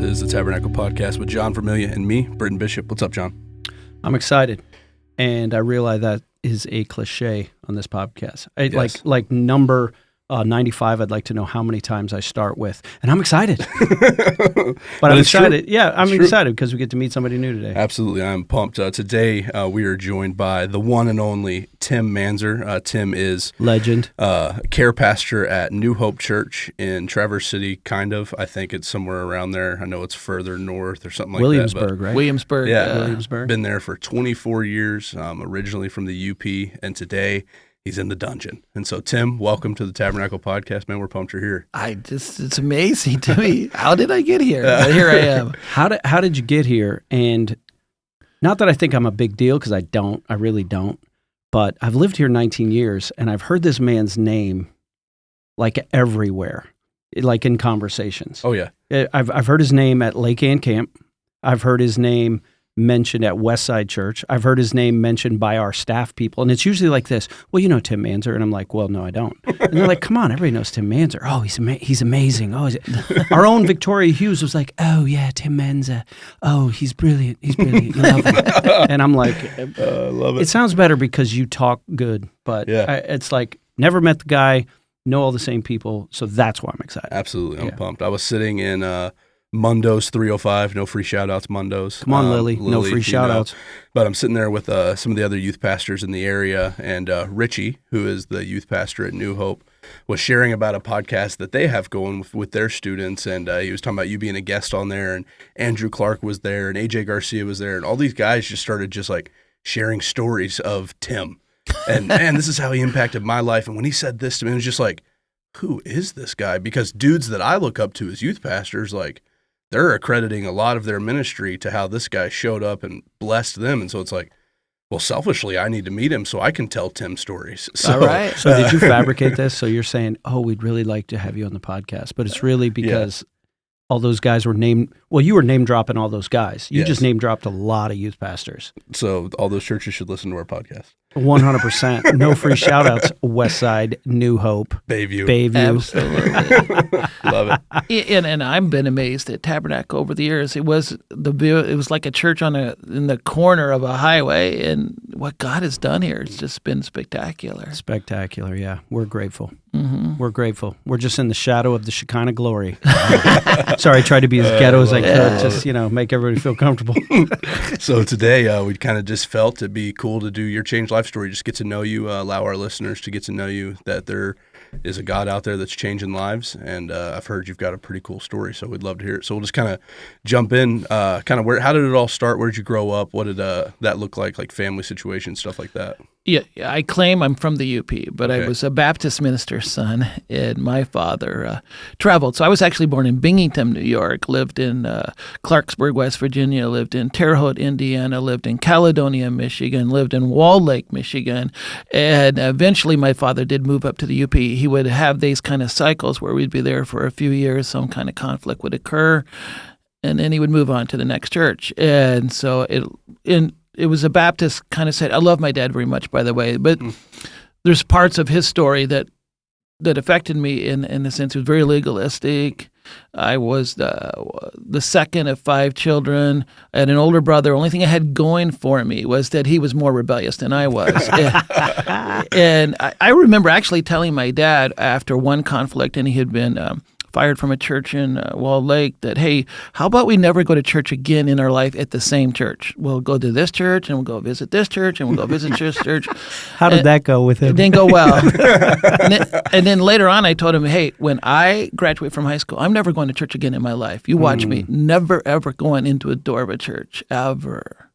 is the Tabernacle Podcast with John Vermillion and me, Britton Bishop. What's up, John? I'm excited, and I realize that is a cliche on this podcast. Yes. Like number 95, I'd like to know how many times I start with, and I'm excited. But I'm excited. True. Yeah, I'm excited because we get to meet somebody new today. Absolutely, I'm pumped. Today, we are joined by the one and only Tim Manzer. Tim is Legend. Care pastor at New Hope Church in Traverse City, kind of. I think it's somewhere around there. I know it's further north or something like Williamsburg, that. right? Williamsburg. Yeah, Williamsburg. Been there for 24 years, originally from the UP, and today he's in the dungeon. And so, Tim, welcome to the Tabernacle Podcast, man. We're pumped you're here. It's amazing to me. How did I get here? But here I am. How did you get here? And not that I think I'm a big deal, because I really don't. But I've lived here 19 years, and I've heard this man's name like everywhere, like in conversations. Oh, yeah. I've heard his name at Lake Ann Camp. I've heard his name mentioned at Westside Church. I've heard his name mentioned by our staff people. And it's usually like this: well, you know Tim Manzer. And I'm like, well, no, I don't. And they're like, come on, everybody knows Tim Manzer. Oh, he's amazing. Oh, our own Victoria Hughes was like, oh, yeah, Tim Manzer. Oh, he's brilliant. He's brilliant. You love him. And I'm like, love it. It sounds better because you talk good. But Yeah. it's like, never met the guy, know all the same people. So that's why I'm excited. Absolutely. I'm pumped. I was sitting in Mundo's 305. No free shout-outs, Mundo's. Come on, Lily. No free shout-outs. But I'm sitting there with some of the other youth pastors in the area, and Richie, who is the youth pastor at New Hope, was sharing about a podcast that they have going with their students, and he was talking about you being a guest on there, and Andrew Clark was there, and AJ Garcia was there, and all these guys just started just like sharing stories of Tim. And man, this is how he impacted my life. And when he said this to me, it was just like, who is this guy? Because dudes that I look up to as youth pastors, like, they're accrediting a lot of their ministry to how this guy showed up and blessed them. And so it's like, well, selfishly, I need to meet him so I can tell Tim stories. So, All right. So did you fabricate this? So you're saying, oh, we'd really like to have you on the podcast, but it's really because all those guys were named. Well, you were name dropping all those guys. You just name dropped a lot of youth pastors. So all those churches should listen to our podcast. 100%. No free shout outs. Westside, New Hope, Bayview. Absolutely. Love it. And I've been amazed at Tabernacle over the years. It was like a church in the corner of a highway, and what God has done here, it's just been spectacular. Spectacular, yeah. We're grateful. Mm-hmm. We're grateful. We're just in the shadow of the Shekinah glory. Sorry, I tried to be as ghetto as I could, just make everybody feel comfortable. So today, we kind of just felt it'd be cool to do your Change Life story, just get to know you, allow our listeners to get to know you, that there is a God out there that's changing lives, and I've heard you've got a pretty cool story, so we'd love to hear it. So we'll just kind of jump in, how did it all start? Where did you grow up? What did that look like family situation, stuff like that? Yeah, I claim I'm from the UP, but Okay. I was a Baptist minister's son, and my father traveled. So I was actually born in Binghamton, New York, lived in Clarksburg, West Virginia, lived in Terre Haute, Indiana, lived in Caledonia, Michigan, lived in Walled Lake, Michigan, and eventually my father did move up to the UP. He would have these kind of cycles where we'd be there for a few years, some kind of conflict would occur, and then he would move on to the next church. And so it was a Baptist kind of set. I love my dad very much, by the way, but there's parts of his story that affected me in a sense. It was very legalistic. I was the second of 5 children. I had an older brother. Only thing I had going for me was that he was more rebellious than I was. And I remember actually telling my dad after one conflict, and he had been fired from a church in Walled Lake, that, hey, how about we never go to church again in our life at the same church? We'll go to this church, and we'll go visit this church, and we'll go visit this church. How did that go with him? It didn't go well. and then later on, I told him, hey, when I graduate from high school, I'm never going to church again in my life. You watch me. Never, ever going into a door of a church, ever.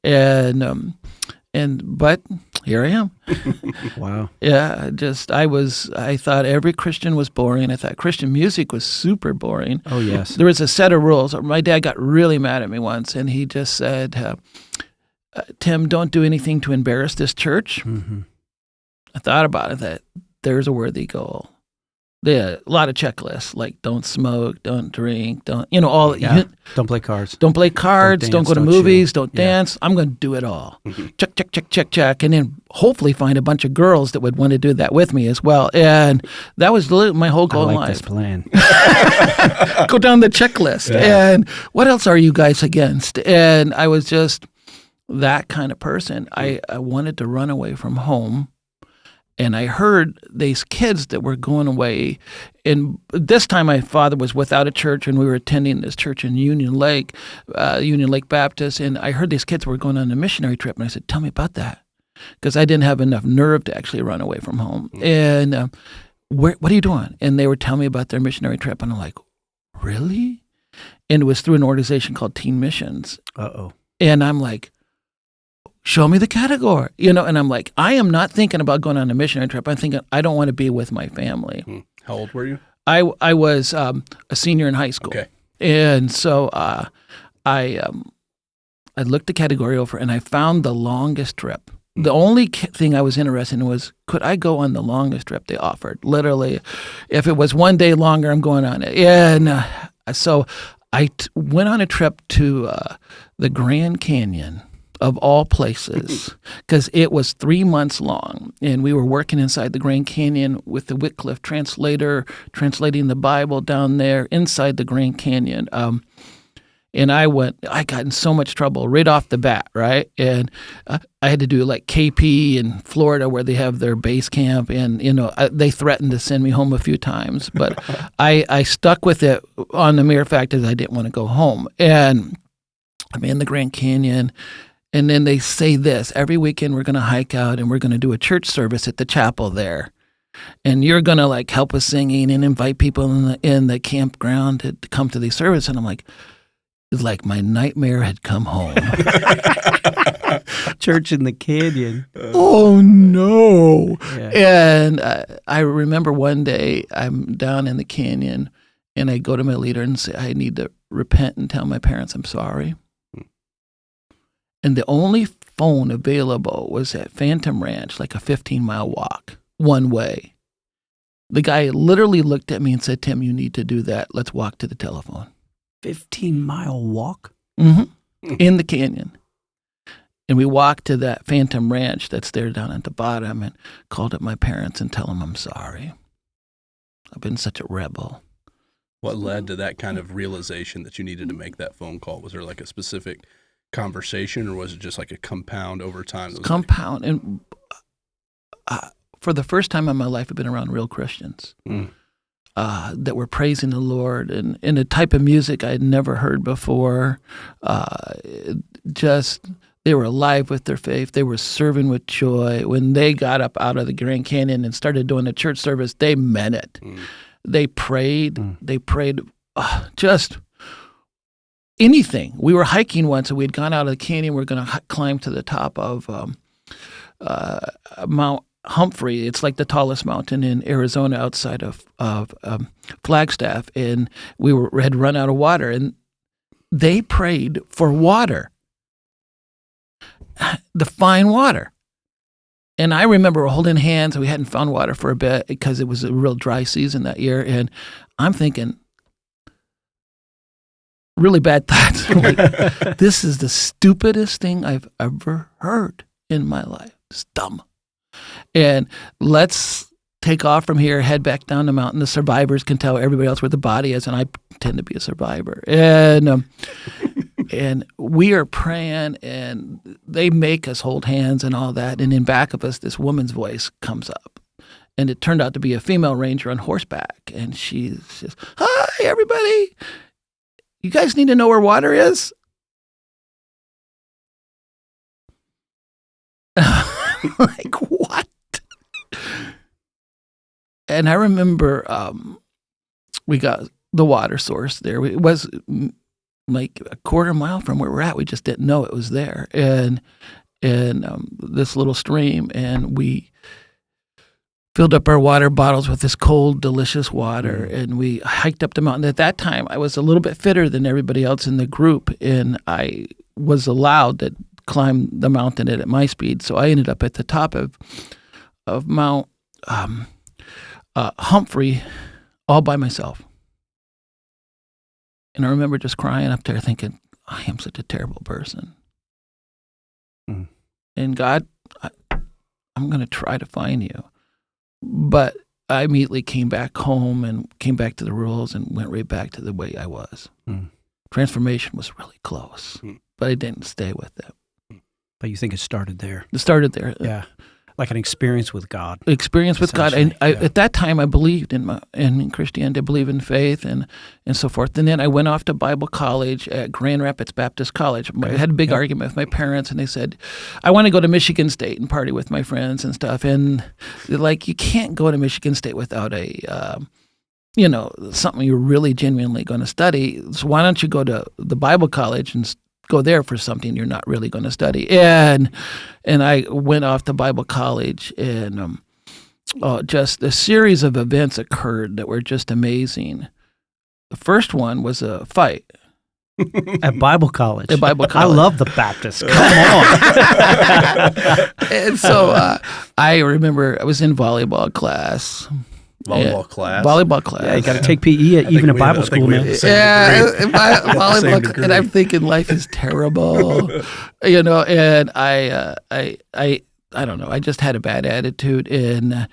But here I am. Wow. Yeah, I thought every Christian was boring. I thought Christian music was super boring. Oh, yes. There was a set of rules. My dad got really mad at me once, and he just said, Tim, don't do anything to embarrass this church. Mm-hmm. I thought about it, that there's a worthy goal. a lot of checklists, like don't smoke, don't drink, don't, all. Yeah. Don't play cards. Don't play cards. Don't go to don't movies. chill. Don't dance. I'm going to do it all. Check, check, check, check, check, and then hopefully find a bunch of girls that would want to do that with me as well. And that was my whole goal in I like life. this plan. Go down the checklist. And what else are you guys against? And I was just that kind of person. I wanted to run away from home. And I heard these kids that were going away. And this time my father was without a church, and we were attending this church in Union Lake Baptist. And I heard these kids were going on a missionary trip. And I said, tell me about that. Because I didn't have enough nerve to actually run away from home. And what are you doing? And they were telling me about their missionary trip. And I'm like, really? And it was through an organization called Teen Missions. Uh-oh. And I'm like, show me the category, and I'm like, I am not thinking about going on a missionary trip. I'm thinking, I don't want to be with my family. How old were you? I was a senior in high school. Okay. And so I looked the category over, and I found the longest trip. The only thing I was interested in was, could I go on the longest trip they offered? Literally, if it was one day longer, I'm going on it. And so I went on a trip to the Grand Canyon, of all places, because it was 3 months long, and we were working inside the Grand Canyon with the Wycliffe translator, translating the Bible down there inside the Grand Canyon. And I got in so much trouble right off the bat, right? And I had to do like KP in Florida, where they have their base camp, and they threatened to send me home a few times, but I stuck with it on the mere fact that I didn't want to go home. And I'm in the Grand Canyon. And then they say this, every weekend we're going to hike out and we're going to do a church service at the chapel there. And you're going to like help us singing and invite people in the campground to come to the service. And I'm like, it's like my nightmare had come home. Church in the canyon. Oh, no. Yeah. And I remember one day I'm down in the canyon, and I go to my leader and say, I need to repent and tell my parents I'm sorry. And the only phone available was at Phantom Ranch, like a 15-mile walk, one way. The guy literally looked at me and said, Tim, you need to do that. Let's walk to the telephone. 15-mile walk? Mm-hmm. In the canyon. And we walked to that Phantom Ranch that's there down at the bottom, and called up my parents and tell them I'm sorry. I've been such a rebel. What led to that kind of realization that you needed to make that phone call? Was there like a specific conversation, or was it just like a compound over time? Compound. And for the first time in my life, I've been around real Christians that were praising the Lord, and in a type of music I had never heard before. They were alive with their faith. They were serving with joy. When they got up out of the Grand Canyon and started doing a church service, they meant it. They prayed. They prayed just anything. We were hiking once, and we'd gone out of the canyon. We were going to climb to the top of Mount Humphrey. It's like the tallest mountain in Arizona outside of Flagstaff. And we had run out of water, and they prayed for water, the fine water. And I remember holding hands. We hadn't found water for a bit because it was a real dry season that year. And I'm thinking, really bad thoughts. Like, this is the stupidest thing I've ever heard in my life. It's dumb. And let's take off from here, head back down the mountain. The survivors can tell everybody else where the body is, and I tend to be a survivor. And and we are praying, and they make us hold hands and all that. And in back of us, this woman's voice comes up. And it turned out to be a female ranger on horseback. And she says, hi, everybody. You guys need to know where water is? Like, what? And I remember we got the water source there. It was like a quarter mile from where we're at. We just didn't know it was there. And this little stream, and we filled up our water bottles with this cold, delicious water, and we hiked up the mountain. At that time, I was a little bit fitter than everybody else in the group, and I was allowed to climb the mountain at my speed. So I ended up at the top of Mount Humphrey, all by myself. And I remember just crying up there thinking, I am such a terrible person. Mm. And God, I'm going to try to find you. But I immediately came back home and came back to the rules and went right back to the way I was. Mm. Transformation was really close, but I didn't stay with it. But you think it started there? It started there. Yeah. Like an experience with God. Experience with God. And at that time, I believed in Christianity. I believed in faith and so forth. And then I went off to Bible college at Grand Rapids Baptist College. I had a big argument with my parents, and they said, I want to go to Michigan State and party with my friends and stuff. And they're like, you can't go to Michigan State without something you're really genuinely going to study. So why don't you go to the Bible college and go there for something you're not really going to study? And I went off to Bible college, and just a series of events occurred that were just amazing. The first one was a fight. At Bible college. At Bible college. I love the Baptists. Come on. And so I remember I was in volleyball class. Volleyball class. Yeah, you got to take PE at even a Bible school, man. Volleyball, and I'm thinking life is terrible, And I don't know. I just had a bad attitude, and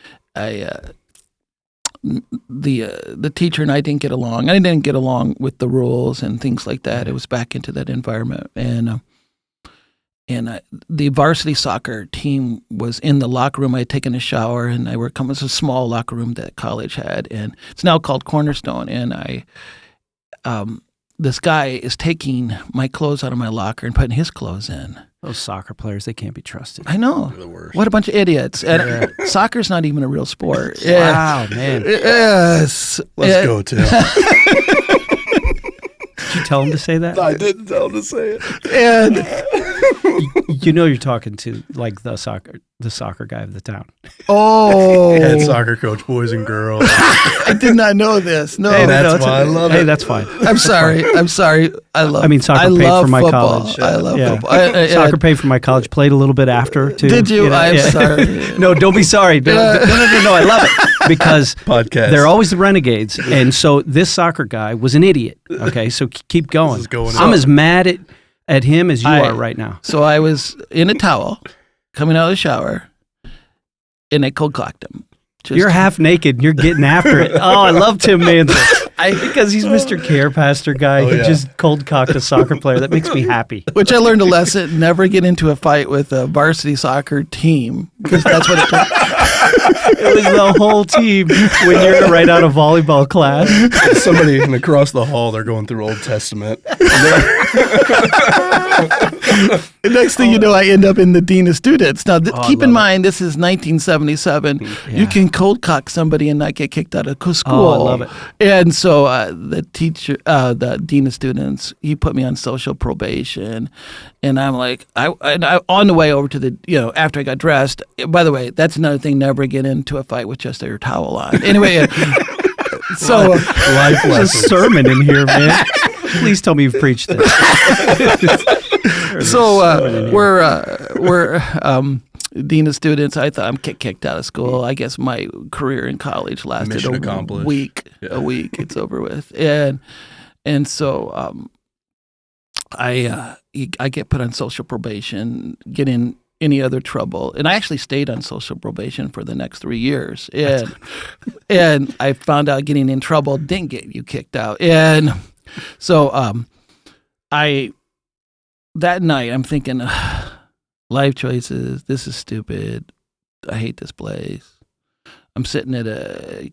the teacher and I didn't get along. I didn't get along with the rules and things like that. It was back into that environment, and the varsity soccer team was in the locker room. I had taken a shower, and it was a small locker room that college had, and it's now called Cornerstone. And this guy is taking my clothes out of my locker and putting his clothes in. Those soccer players, they can't be trusted. I know. They're the worst. What a bunch of idiots. And soccer's not even a real sport. Wow, man. Yes. Let's go, Tim. Did you tell him to say that? I didn't tell him to say it. And you're talking to like the soccer guy of the town. Oh. Head soccer coach, boys and girls. I did not know this. No. Hey, that's why I love it. Hey, that's fine. I'm sorry. Soccer paid for my football. college. I love football. Soccer paid for my college. Played a little bit after, too. Did you? I'm sorry. No, don't be sorry. No, I love it. Because they're always the renegades. And so this soccer guy was an idiot. Okay, so keep going. I'm as mad at him as you are right now. So I was in a towel, coming out of the shower, and I cold cocked him. You're half naked and you're getting after it. Oh, I love Tim Manzer. Because he's Mr. Care Pastor guy. He just cold cocked a soccer player. That makes me happy. Which I learned a lesson: never get into a fight with a varsity soccer team, because that's what it took. It was the whole team when you're right out of volleyball class. Somebody across the hall, they're going through Old Testament. The next thing you know, I end up in the dean of students. Now, keep in mind, this is 1977. Yeah. You can cold cock somebody and not get kicked out of school. Oh, I love it. And so the teacher, the dean of students, he put me on social probation. And I'm like, I on the way over to the, after I got dressed, by the way, that's another thing, never get into a fight with just your towel on. Anyway, so life was a sermon in here, man. Please tell me you've preached this. So we're dean of students. I thought I'm kicked out of school. I guess my career in college lasted a week. Yeah. A week, it's over with. And so I get put on social probation, get in any other trouble, and I actually stayed on social probation for the next 3 years. And I found out getting in trouble didn't get you kicked out. And so that night I'm thinking, life choices, this is stupid. I hate this place. I'm sitting at a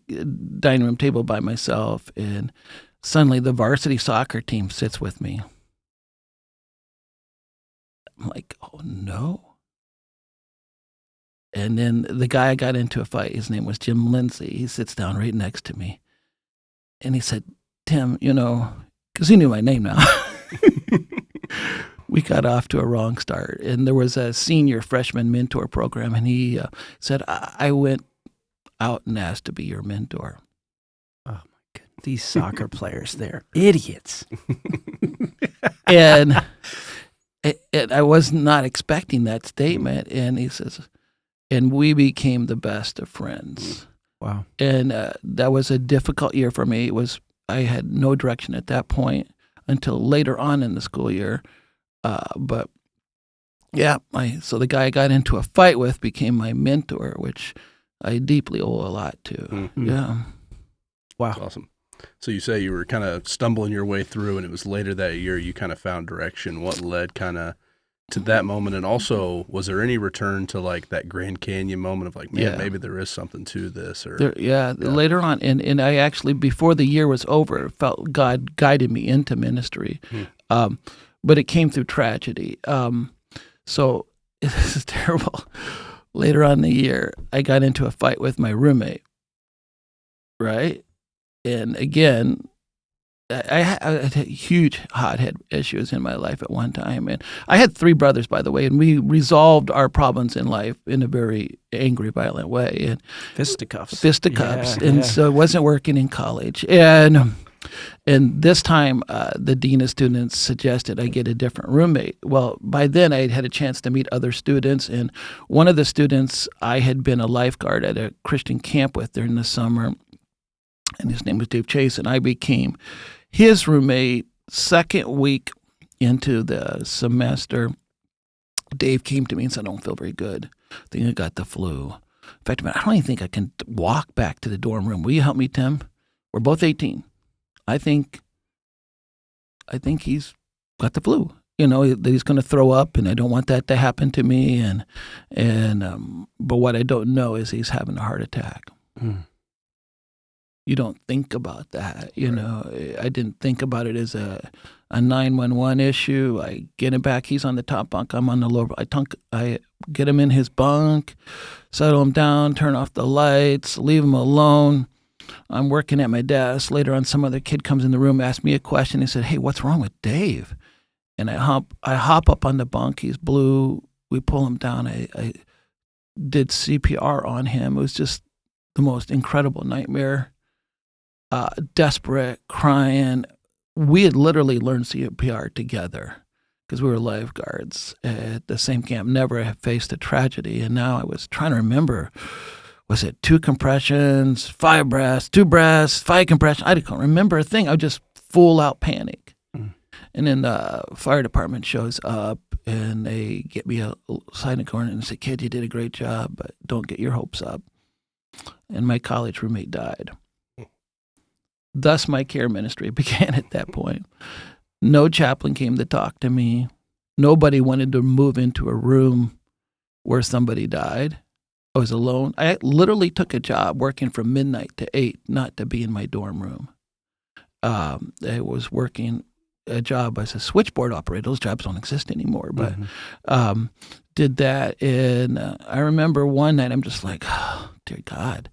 dining room table by myself, and suddenly the varsity soccer team sits with me. I'm like, oh no. And then the guy I got into a fight, his name was Jim Lindsay. He sits down right next to me. And he said, Tim, because he knew my name now. We got off to a wrong start. And there was a senior freshman mentor program. And he said, I went out and asked to be your mentor. Oh, my goodness. These soccer players, they're idiots. And I was not expecting that statement. And he says, and we became the best of friends. Wow. And that was a difficult year for me. I had no direction at that point until later on in the school year. But yeah, so the guy I got into a fight with became my mentor, which I deeply owe a lot to. Mm-hmm. Yeah. Wow. That's awesome. So you say you were kind of stumbling your way through, and it was later that year you kind of found direction. What led kind of to that moment? And also, was there any return to like that Grand Canyon moment of like, man, maybe there is something to this? Or later on, and I actually, before the year was over, felt God guided me into ministry. But it came through tragedy. So this is terrible. Later on in the year, I got into a fight with my roommate, right? And again, I had huge hothead issues in my life at one time. And I had 3 brothers, by the way, and we resolved our problems in life in a very angry, violent way. And Fisticuffs. And so it wasn't working in college. And this time, the dean of students suggested I get a different roommate. Well, by then, I had had a chance to meet other students. And one of the students, I had been a lifeguard at a Christian camp with during the summer. And his name was Dave Chase, and I became his roommate. Second week into the semester, Dave came to me and said, I don't feel very good. I think I got the flu. In fact, I don't even think I can walk back to the dorm room. Will you help me, Tim? We're both 18. I think he's got the flu. That he's going to throw up, and I don't want that to happen to me. But what I don't know is he's having a heart attack. You don't think about that, I didn't think about it as a 911 issue. I get him back. He's on the top bunk. I'm on the lower. I get him in his bunk, settle him down, turn off the lights, leave him alone. I'm working at my desk. Later on, some other kid comes in the room, asks me a question. He said, hey, what's wrong with Dave? And I hop up on the bunk. He's blue. We pull him down. I did CPR on him. It was just the most incredible nightmare. Desperate, crying. We had literally learned CPR together because we were lifeguards at the same camp. Never had faced a tragedy. And now I was trying to remember, was it 2 compressions, 5 breaths, 2 breaths, 5 compressions? I can't remember a thing. I was just full out panic. And then the fire department shows up and they get me aside in the corner and say, kid, you did a great job, but don't get your hopes up. And my college roommate died. Thus, my care ministry began at that point. No chaplain came to talk to me. Nobody wanted to move into a room where somebody died. I was alone. I literally took a job working from midnight to 8, not to be in my dorm room. I was working a job as a switchboard operator. Those jobs don't exist anymore, but did that. And I remember one night I'm just like, oh, dear God.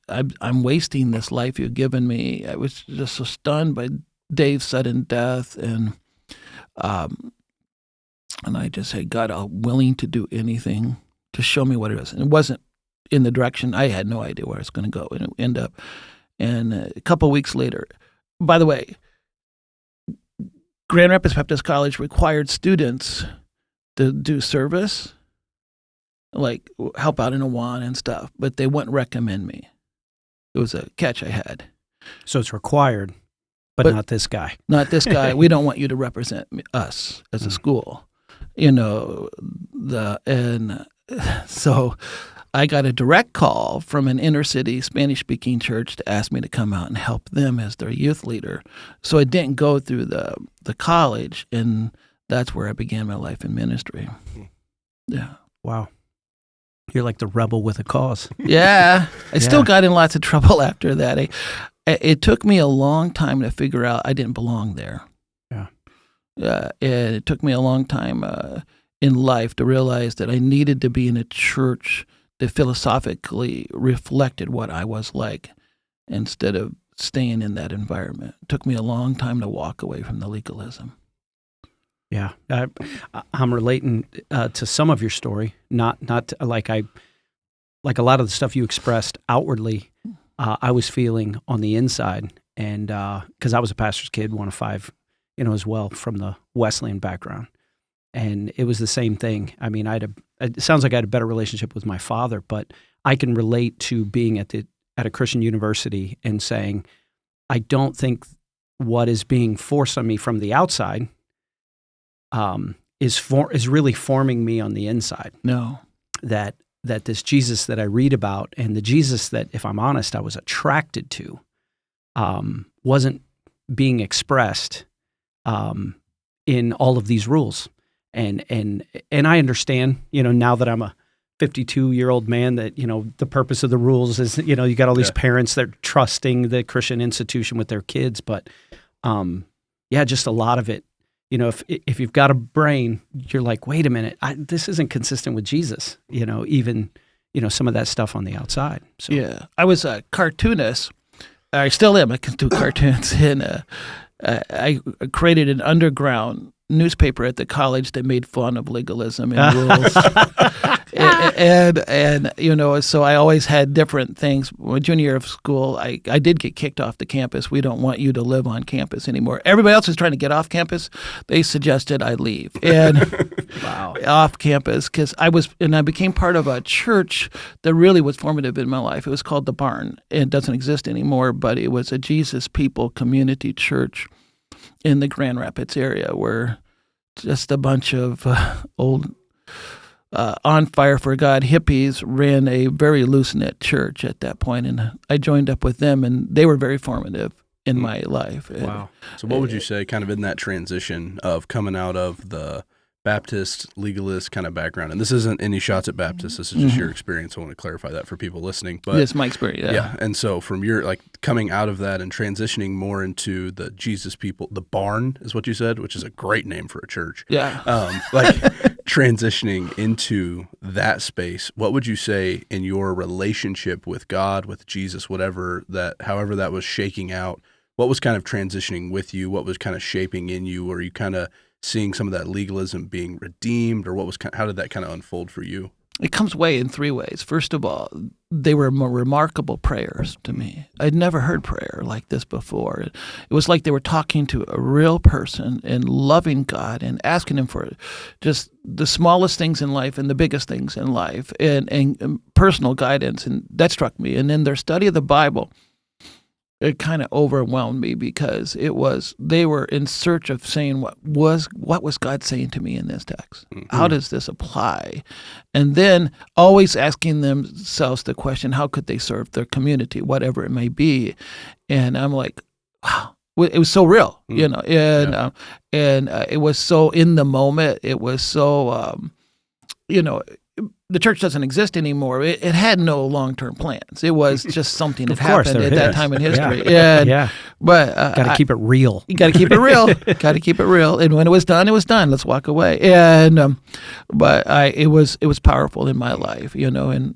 I'm wasting this life you've given me. I was just so stunned by Dave's sudden death, and I just said, God, I'm willing to do anything to show me what it is. And it wasn't in the direction, I had no idea where I was going to go, and it ended up. And a couple of weeks later, by the way, Grand Rapids Baptist College required students to do service, like help out in Awana and stuff, but they wouldn't recommend me. It was a catch I had. So it's required, but not this guy. Not this guy. We don't want you to represent us as a school. So I got a direct call from an inner city Spanish-speaking church to ask me to come out and help them as their youth leader. So I didn't go through the college, and that's where I began my life in ministry. Yeah. Wow. You're like the rebel with a cause. Yeah. I still got in lots of trouble after that. It took me a long time to figure out I didn't belong there. Yeah. It took me a long time in life to realize that I needed to be in a church that philosophically reflected what I was like instead of staying in that environment. It took me a long time to walk away from the legalism. Yeah, I'm relating to some of your story, not to, like a lot of the stuff you expressed outwardly. I was feeling on the inside, and because I was a pastor's kid, one of 5, as well from the Wesleyan background, and it was the same thing. I mean, it sounds like I had a better relationship with my father, but I can relate to being at a Christian university and saying, I don't think what is being forced on me from the outside is really forming me on the inside. No. That this Jesus that I read about, and the Jesus that, if I'm honest, I was attracted to, wasn't being expressed in all of these rules. And I understand, now that I'm a 52-year-old man, that, the purpose of the rules is, you got all these parents that are trusting the Christian institution with their kids. But just a lot of it, if you've got a brain, you're like, wait a minute, this isn't consistent with Jesus, even, some of that stuff on the outside. So. Yeah. I was a cartoonist. I still am. I can do cartoons. And I created an underground newspaper at the college that made fun of legalism and rules. and so I always had different things. My junior year of school, I did get kicked off the campus. We don't want you to live on campus anymore. Everybody else was trying to get off campus. They suggested I leave. And wow. Off campus, because I became part of a church that really was formative in my life. It was called The Barn. It doesn't exist anymore, but it was a Jesus People community church in the Grand Rapids area, where just a bunch of old on fire for God hippies ran a very loose-knit church at that point, and I joined up with them, and they were very formative in my life. Wow. So what would you say kind of in that transition of coming out of the Baptist, legalist kind of background? And this isn't any shots at Baptists. This is just your experience. I want to clarify that for people listening. But it's my experience. Yeah. And so from your coming out of that and transitioning more into the Jesus People, the Barn is what you said, which is a great name for a church. Yeah. Transitioning into that space, what would you say in your relationship with God, with Jesus, however that was shaking out, what was kind of transitioning with you? What was kind of shaping in you? Were you kind of seeing some of that legalism being redeemed, or how did that kind of unfold for you? It comes in 3 ways. First of all, they were more remarkable prayers to me. I'd never heard prayer like this before. It was like they were talking to a real person and loving God and asking Him for just the smallest things in life and the biggest things in life, and personal guidance, and that struck me. And then their study of the Bible, it kind of overwhelmed me, because they were in search of saying what was God saying to me in this text? Mm-hmm. How does this apply? And then always asking themselves the question, how could they serve their community, whatever it may be? And I'm like, wow, it was so real, and it was so in the moment. It was so, the church doesn't exist anymore. It had no long-term plans. It was just something that happened at that time in history. Yeah. But got to keep it real. You got to keep it real. Got to keep it real. And when it was done, it was done. Let's walk away. And it was powerful in my life, and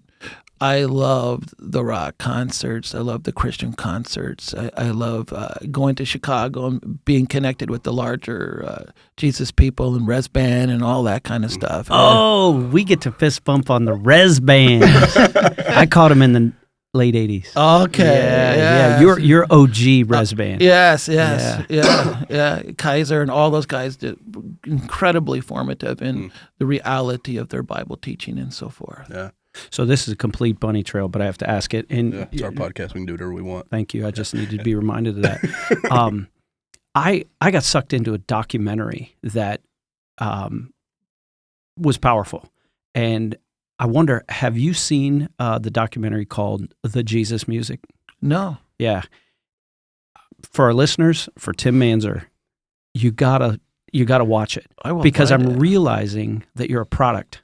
I loved the rock concerts. I loved the Christian concerts. I love going to Chicago and being connected with the larger Jesus People and Res Band and all that kind of stuff. Oh, we get to fist bump on the Res Band. I caught him in the late 80s. Okay. Yeah. You're OG Res Band. Yes. Yeah. Kaiser and all those guys did incredibly formative in the reality of their Bible teaching and so forth. Yeah. So this is a complete bunny trail, but I have to ask it. And it's our podcast. We can do whatever we want. Thank you. I just needed to be reminded of that. I got sucked into a documentary that was powerful. And I wonder, have you seen the documentary called The Jesus Music? No. Yeah. For our listeners, for Tim Manzer, you gotta watch it. I will, because I'm realizing that you're a product.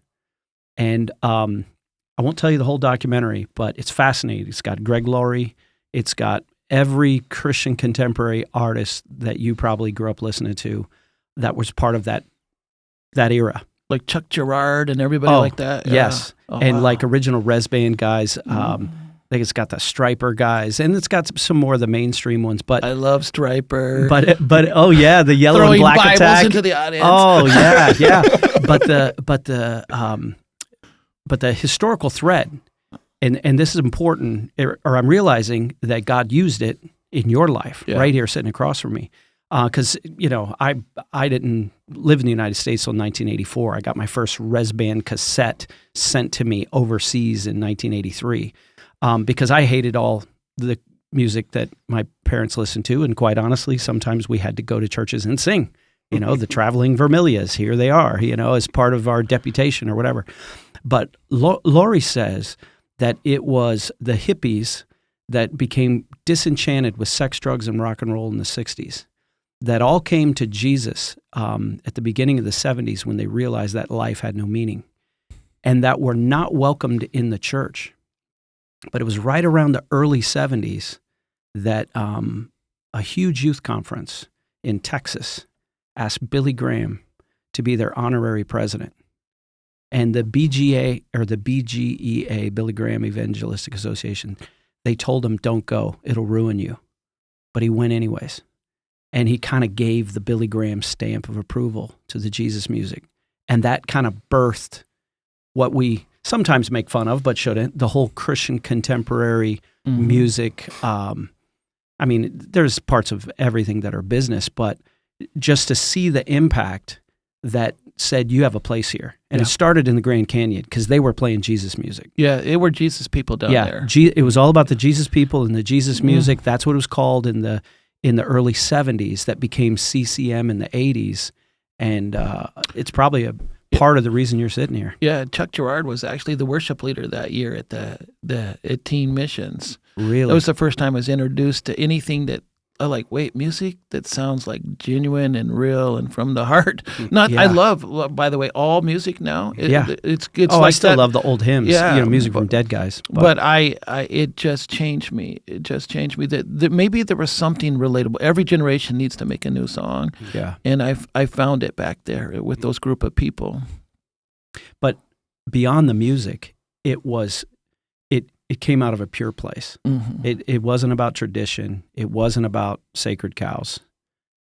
And I won't tell you the whole documentary, but it's fascinating. It's got Greg Laurie. It's got every Christian contemporary artist that you probably grew up listening to that was part of that era. Like Chuck Girard and everybody like that? Yes. Oh, like original Res Band guys. I think it's got the Striper guys, and it's got some more of the mainstream ones. But I love Striper. But oh yeah, the Yellow Throwing and Black Bibles Attack into the audience. Oh yeah. But the historical thread, and this is important, or I'm realizing that God used it in your life right here sitting across from me. Because I didn't live in the United States until 1984. I got my first Res Band cassette sent to me overseas in 1983 because I hated all the music that my parents listened to, and quite honestly, sometimes we had to go to churches and sing. The traveling Vermilias, here they are, as part of our deputation or whatever. But Lori says that it was the hippies that became disenchanted with sex, drugs, and rock and roll in the 60s that all came to Jesus at the beginning of the 70s when they realized that life had no meaning and that were not welcomed in the church. But it was right around the early 70s that a huge youth conference in Texas asked Billy Graham to be their honorary president. And the BGA, or the BGEA, Billy Graham Evangelistic Association, they told him, don't go, it'll ruin you. But he went anyways. And he kind of gave the Billy Graham stamp of approval to the Jesus music. And that kind of birthed what we sometimes make fun of, but shouldn't, the whole Christian contemporary music. There's parts of everything that are business, but just to see the impact that said, you have a place here. And it started in the Grand Canyon because they were playing Jesus music. Yeah, it were Jesus people down there. It was all about the Jesus people and the Jesus music. That's what it was called in the early 70s that became CCM in the 80s. And it's probably a part of the reason you're sitting here. Yeah, Chuck Girard was actually the worship leader that year at Teen Missions. Really? That was the first time I was introduced to anything that music that sounds like genuine and real and from the heart. I love, by the way, all music now. It's I still love the old hymns. Music from dead guys. But it just changed me. It just changed me that maybe there was something relatable. Every generation needs to make a new song. Yeah. And I found it back there with those group of people. But beyond the music, it came out of a pure place. Mm-hmm. It wasn't about tradition. It wasn't about sacred cows.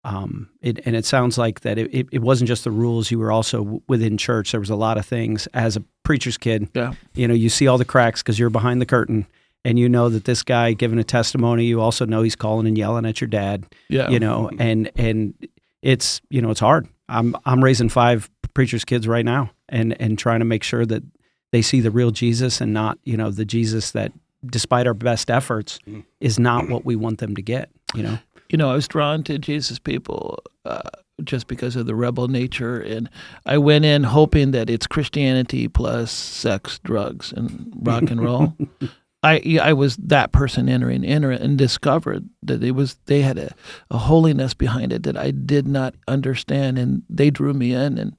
And it sounds like that it wasn't just the rules. You were also within church. There was a lot of things. As a preacher's kid, you see all the cracks because you're behind the curtain, and you know that this guy giving a testimony, you also know he's calling and yelling at your dad. Yeah. And it's it's hard. I'm raising 5 preacher's kids right now, and trying to make sure that they see the real Jesus and not, the Jesus that, despite our best efforts, is not what we want them to get, I was drawn to Jesus people just because of the rebel nature, and I went in hoping that it's Christianity plus sex, drugs, and rock and roll. I was that person entering and discovered that they had a holiness behind it that I did not understand, and they drew me in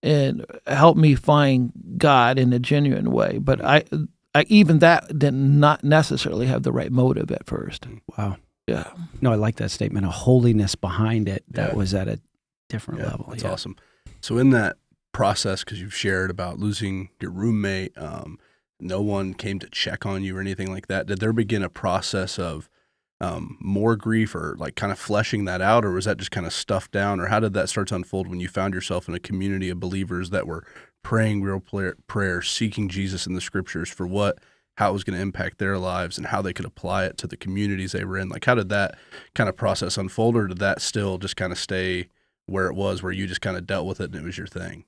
and helped me find God in a genuine way. But I even that did not necessarily have the right motive at first. Wow. Yeah. No, I like that statement. A holiness behind it that was at a different level. That's awesome. So in that process, because you've shared about losing your roommate, no one came to check on you or anything like that. Did there begin a process of more grief or like kind of fleshing that out, or was that just kind of stuffed down, or how did that start to unfold when you found yourself in a community of believers that were praying real prayers, seeking Jesus in the scriptures for how it was going to impact their lives and how they could apply it to the communities they were in? Like, how did that kind of process unfold, or did that still just kind of stay where it was, where you just kind of dealt with it and it was your thing?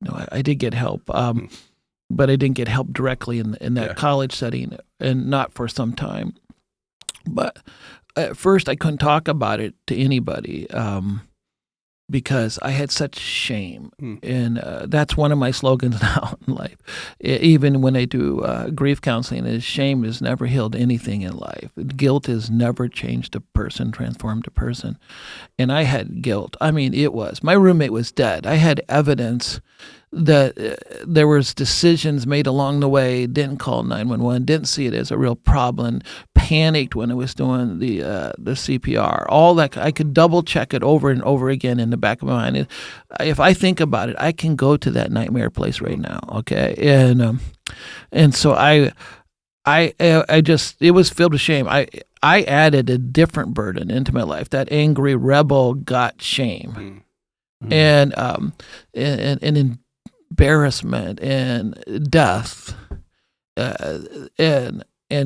No, I did get help, but I didn't get help directly in that college setting, and not for some time. But at first, I couldn't talk about it to anybody because I had such shame. And that's one of my slogans now in life. Even when I do grief counseling, is shame has never healed anything in life. Guilt has never changed a person, transformed a person. And I had guilt. My roommate was dead. I had evidence that there was decisions made along the way, didn't call 911, didn't see it as a real problem, panicked when I was doing the CPR, all that. I could double check it over and over again in the back of my mind. If I think about it, I can go to that nightmare place right now, okay? And so I just, it was filled with shame. I added a different burden into my life. That angry rebel got shame. And embarrassment and death, and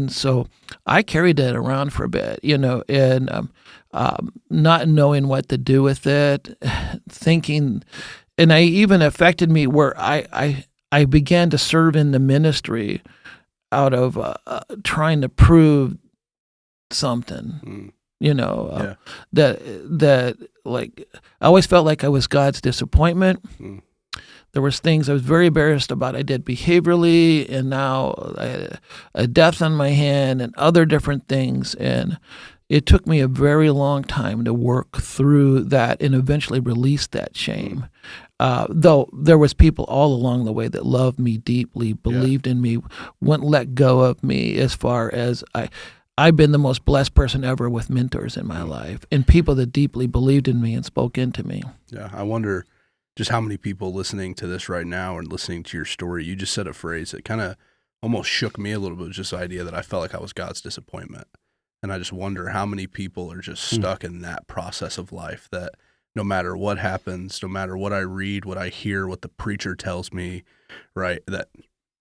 so I carried that around for a bit, and not knowing what to do with it, thinking, and I even affected me where I began to serve in the ministry out of trying to prove something. That like I always felt like I was God's disappointment. There was things I was very embarrassed about I did behaviorally, and now I had a death on my hand and other different things. And it took me a very long time to work through that and eventually release that shame. Though there was people all along the way that loved me deeply, believed in me, wouldn't let go of me, as far as I've been the most blessed person ever with mentors in my life and people that deeply believed in me and spoke into me. Yeah, I wonder just how many people listening to this right now and listening to your story, you just said a phrase that kind of almost shook me a little bit, just the idea that I felt like I was God's disappointment. And I just wonder how many people are just stuck in that process of life, that no matter what happens, no matter what I read, what I hear, what the preacher tells me, right, that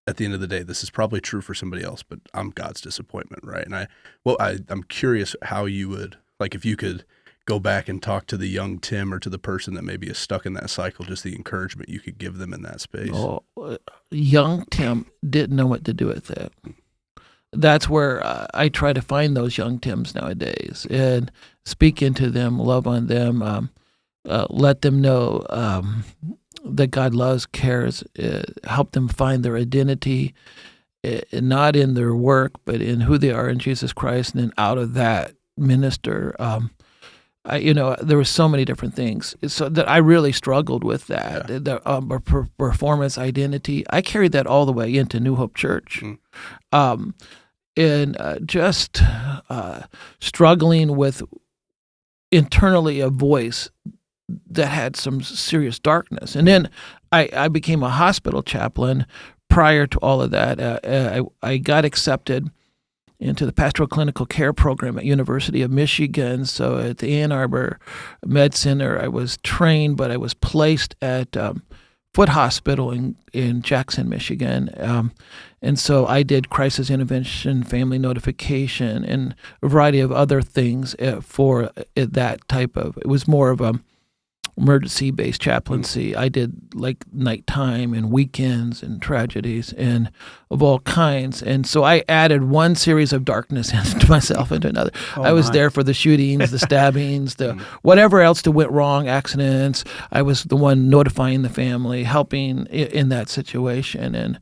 at the end of the day, this is probably true for somebody else, but I'm God's disappointment, right? And I'm curious how you would, like, if you could go back and talk to the young Tim or to the person that maybe is stuck in that cycle, just the encouragement you could give them in that space. Oh, young Tim didn't know what to do with it. That's where I try to find those young Tims nowadays and speak into them, love on them, let them know that God loves, cares, help them find their identity, not in their work, but in who they are in Jesus Christ, and then out of that minister. There were so many different things, so that I really struggled with that. Yeah. The performance identity, I carried that all the way into New Hope Church, and just struggling with internally a voice that had some serious darkness. And then I became a hospital chaplain. Prior to all of that, I got accepted into the pastoral clinical care program at University of Michigan. So at the Ann Arbor Med Center, I was trained, but I was placed at Foot Hospital in Jackson, Michigan. And so I did crisis intervention, family notification, and a variety of other things for that type of, it was more of a emergency-based chaplaincy. I did like nighttime and weekends and tragedies and of all kinds. And so I added one series of darkness into myself into another. I was there for the shootings, the stabbings, the whatever else that went wrong, accidents. I was the one notifying the family, helping in that situation. And,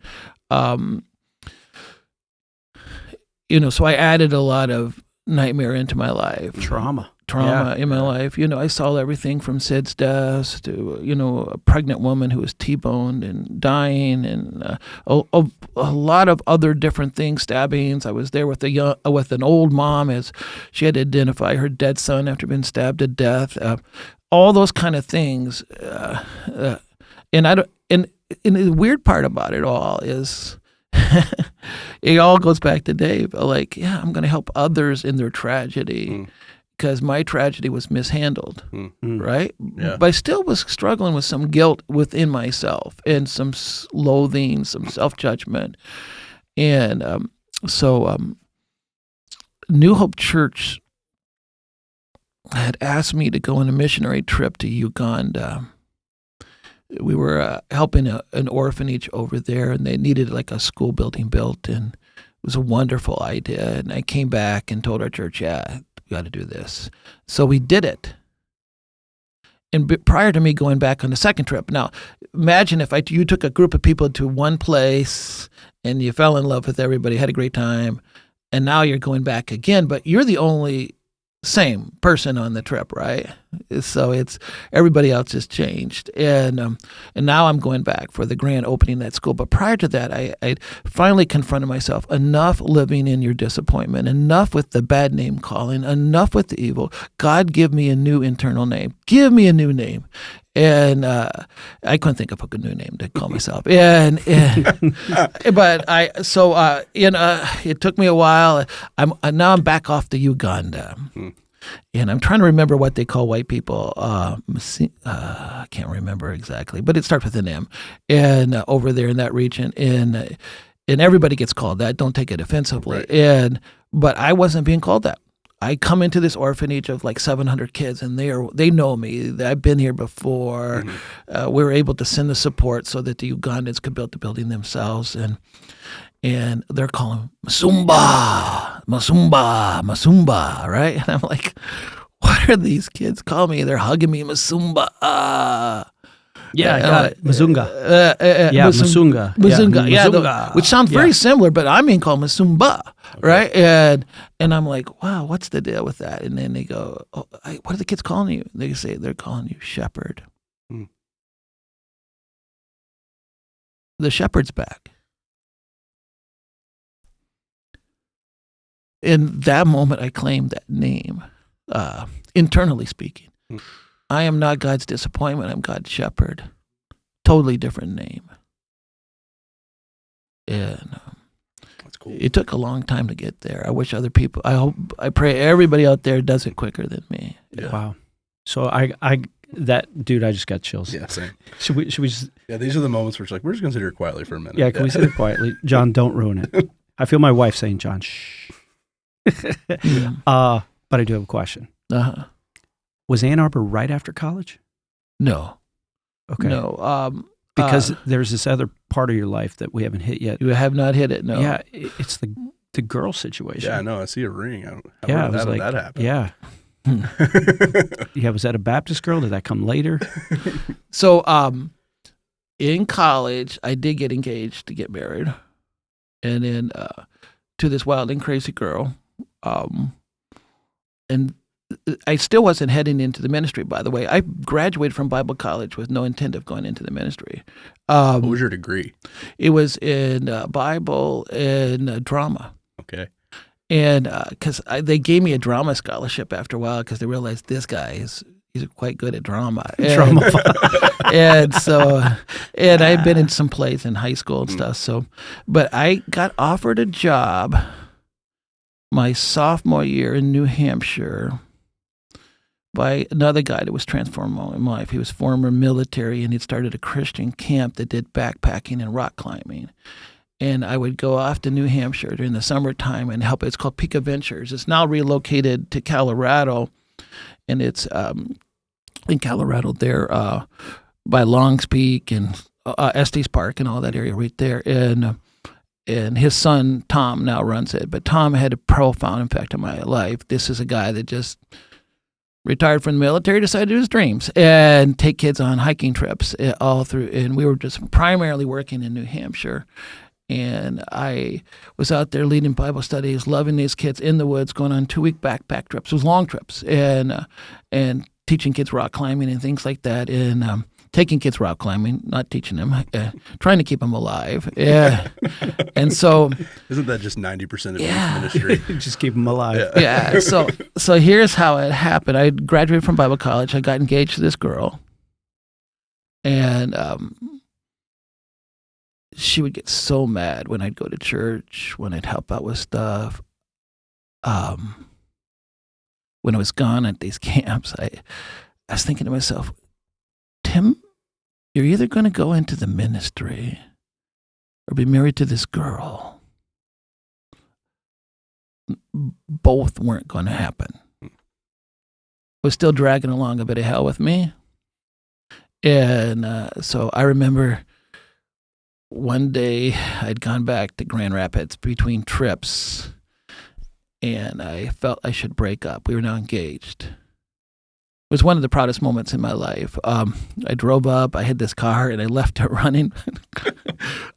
so I added a lot of nightmare into my life. Trauma in my life. I saw everything from Sid's death to, a pregnant woman who was T-boned and dying, and a lot of other different things, stabbings. I was there with an old mom as she had to identify her dead son after being stabbed to death. All those kind of things. And the weird part about it all is it all goes back to Dave. Like, I'm going to help others in their tragedy. Because my tragedy was mishandled, right? Yeah. But I still was struggling with some guilt within myself and some loathing, some self-judgment. And so New Hope Church had asked me to go on a missionary trip to Uganda. We were helping an orphanage over there, and they needed like a school building built, and it was a wonderful idea. And I came back and told our church, got to do this. So we did it. And prior to me going back on the second trip, now imagine if you took a group of people to one place and you fell in love with everybody, had a great time, and now you're going back again, but you're the only same person on the trip, right? So it's everybody else has changed, and now I'm going back for the grand opening of that school. But prior to that, I finally confronted myself. Enough living in your disappointment. Enough with the bad name calling. Enough with the evil. God, give me a new internal name. Give me a new name. And I couldn't think of a good new name to call myself. But it took me a while. Now I'm back off to Uganda. And I'm trying to remember what they call white people. I can't remember exactly, but it starts with an M. And over there in that region, and everybody gets called that. Don't take it offensively. Right. But I wasn't being called that. I come into this orphanage of like 700 kids, and they know me. I've been here before. We were able to send the support so that the Ugandans could build the building themselves, and they're calling Masumba, Masumba, Masumba, right? And I'm like, what are these kids calling me? They're hugging me, Masumba. Yeah, I got it. Mazunga. Masunga. Mazunga. Yeah, Mazunga. Which sounds very similar, but I'm being called Masumba, right? And I'm like, wow, what's the deal with that? And then they go, oh, what are the kids calling you? They say they're calling you shepherd. The shepherd's back. In that moment, I claimed that name, internally speaking. I am not God's disappointment. I'm God's shepherd. Totally different name. And that's cool. It took a long time to get there. I wish other people, I pray everybody out there does it quicker than me. Yeah. Wow. So that dude, I just got chills. Yeah, same. Should we just? Yeah, these are the moments where it's like, we're just going to sit here quietly for a minute. Yeah, can we sit here quietly? John, don't ruin it. I feel my wife saying, John, shh. But I do have a question. Was Ann Arbor right after college? No. Okay. No. Because there's this other part of your life that we haven't hit yet. You have not hit it, no. Yeah, it's the girl situation. Yeah, I know. I see a ring. How did that happen? Yeah. Yeah, was that a Baptist girl? Did that come later? So in college, I did get engaged to get married. And then to this wild and crazy girl. And I still wasn't heading into the ministry, by the way. I graduated from Bible college with no intent of going into the ministry. What was your degree? It was in Bible and drama. Okay. And because they gave me a drama scholarship after a while because they realized this guy he's quite good at drama. And, and I'd been in some plays in high school and stuff. So, but I got offered a job my sophomore year in New Hampshire by another guy that was transformed my life. He was former military, and he'd started a Christian camp that did backpacking and rock climbing. And I would go off to New Hampshire during the summertime and help. It's called Peak Adventures. It's now relocated to Colorado, and it's in Colorado there by Longs Peak and Estes Park and all that area right there. And his son, Tom, now runs it. But Tom had a profound impact on my life. This is a guy that just retired from the military, decided to do his dreams and take kids on hiking trips all through. And we were just primarily working in New Hampshire. And I was out there leading Bible studies, loving these kids in the woods, going on 2-week backpack trips. It was long trips, and teaching kids rock climbing and things like that. And taking kids rock climbing, not teaching them, trying to keep them alive. Yeah. And so, isn't that just 90% of ministry? Just keep them alive. Yeah. So here's how it happened. I graduated from Bible college. I got engaged to this girl, and she would get so mad when I'd go to church, when I'd help out with stuff. When I was gone at these camps, I was thinking to myself, Tim, you're either going to go into the ministry or be married to this girl. Both weren't going to happen. Was still dragging along a bit of hell with me. And so I remember one day I'd gone back to Grand Rapids between trips, and I felt I should break up. We were now engaged. It was one of the proudest moments in my life. I drove up, I had this car, and I left it running.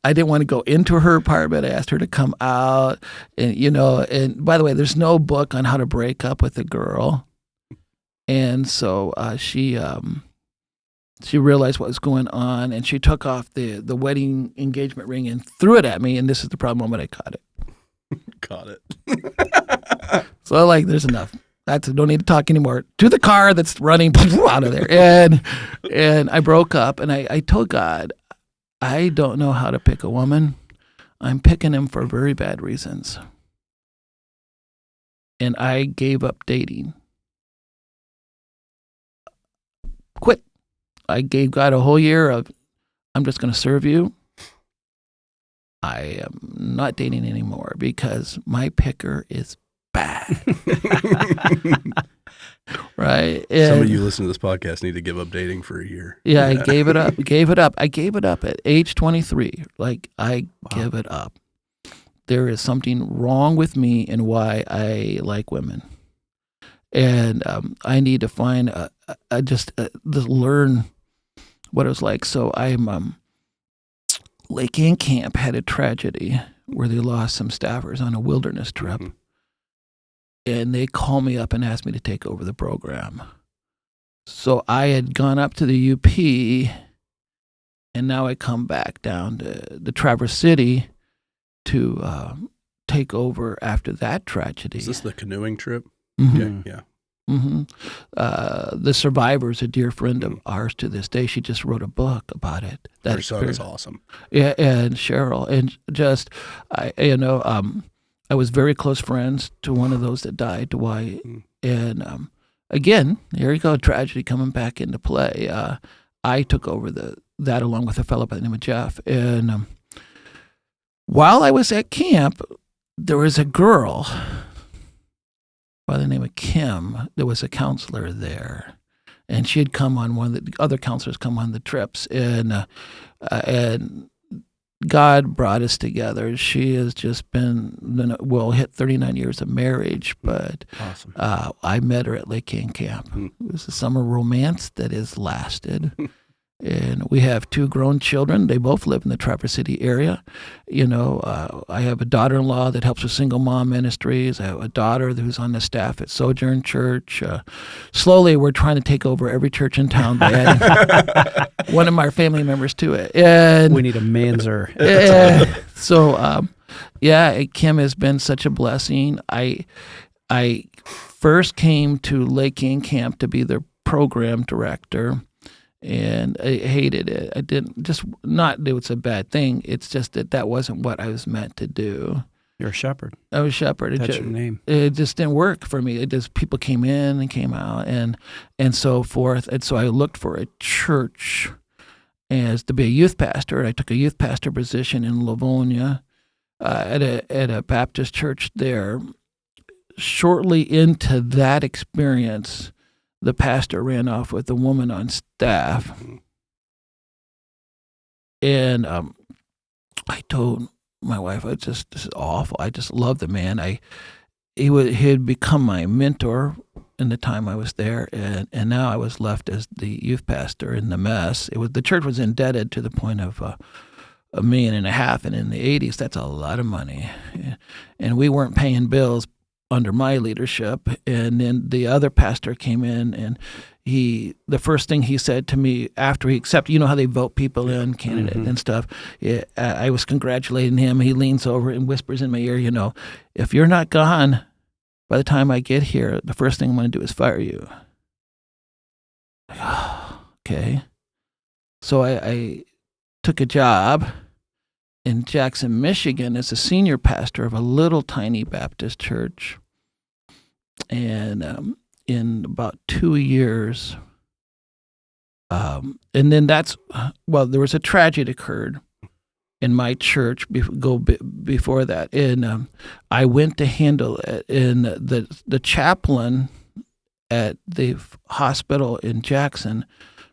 I didn't want to go into her apartment. I asked her to come out. And, and by the way, there's no book on how to break up with a girl. And so she realized what was going on, and she took off the wedding engagement ring and threw it at me, and this is the proud moment I caught it. Caught it. So there's enough. Don't need to talk anymore. To the car that's running out of there. And I broke up, and I told God, I don't know how to pick a woman. I'm picking him for very bad reasons. And I gave up dating. Quit. I gave God a whole year of, I'm just going to serve you. I am not dating anymore because my picker is bad. Right. Some of And- you listening to this podcast need to give up dating for a year. Yeah, I gave it up. I gave it up at age 23. Like, I give it up. There is something wrong with me and why I like women. And I need to find, to learn what it was like. So Lake Ann Camp had a tragedy where they lost some staffers on a wilderness trip. Mm-hmm. And they called me up and asked me to take over the program. So I had gone up to the UP, and now I come back down to the Traverse City to take over after that tragedy. Is this the canoeing trip? Mm-hmm. Yeah. Mm-hmm. The survivor is a dear friend of ours to this day. She just wrote a book about it. Her son is awesome. Yeah, and Cheryl, and just I was very close friends to one of those that died, Dwight. And again, here you go, tragedy coming back into play. I took over that along with a fellow by the name of Jeff. And while I was at camp, there was a girl by the name of Kim that was a counselor there. And she had come on the other counselors come on the trips. And God brought us together. She has just hit 39 years of marriage, but awesome. I met her at Lake Ann Camp. It was a summer romance that has lasted. And we have 2 grown children. They both live in the Traverse City area. I have a daughter-in-law that helps with single mom ministries. I have a daughter who's on the staff at Sojourn Church. Slowly, we're trying to take over every church in town by adding one of my family members to it. And We need a Manzer. Kim has been such a blessing. I first came to Lake Ann Camp to be their program director. And I hated it. I didn't, just not that it's a bad thing. It's just that wasn't what I was meant to do. You're a shepherd. I was a shepherd. That's your name. It just didn't work for me. It just, people came in and came out and so forth. And so I looked for a church as to be a youth pastor. I took a youth pastor position in Livonia at a Baptist church there. Shortly into that experience, the pastor ran off with a woman on staff. And I told my wife, this is awful. I just love the man. He had become my mentor in the time I was there, and now I was left as the youth pastor in the mess. The church was indebted to the point of $1.5 million, and in the 80s, that's a lot of money. And we weren't paying bills under my leadership. And then the other pastor came in, and the first thing he said to me after he accepted, how they vote people in, candidate and stuff. I was congratulating him. He leans over and whispers in my ear, if you're not gone by the time I get here, the first thing I'm going to do is fire you. Okay. So I took a job in Jackson, Michigan as a senior pastor of a little tiny Baptist church. And in about 2 years, and then there was a tragedy occurred in my church before that. And I went to handle it, and the chaplain at the hospital in Jackson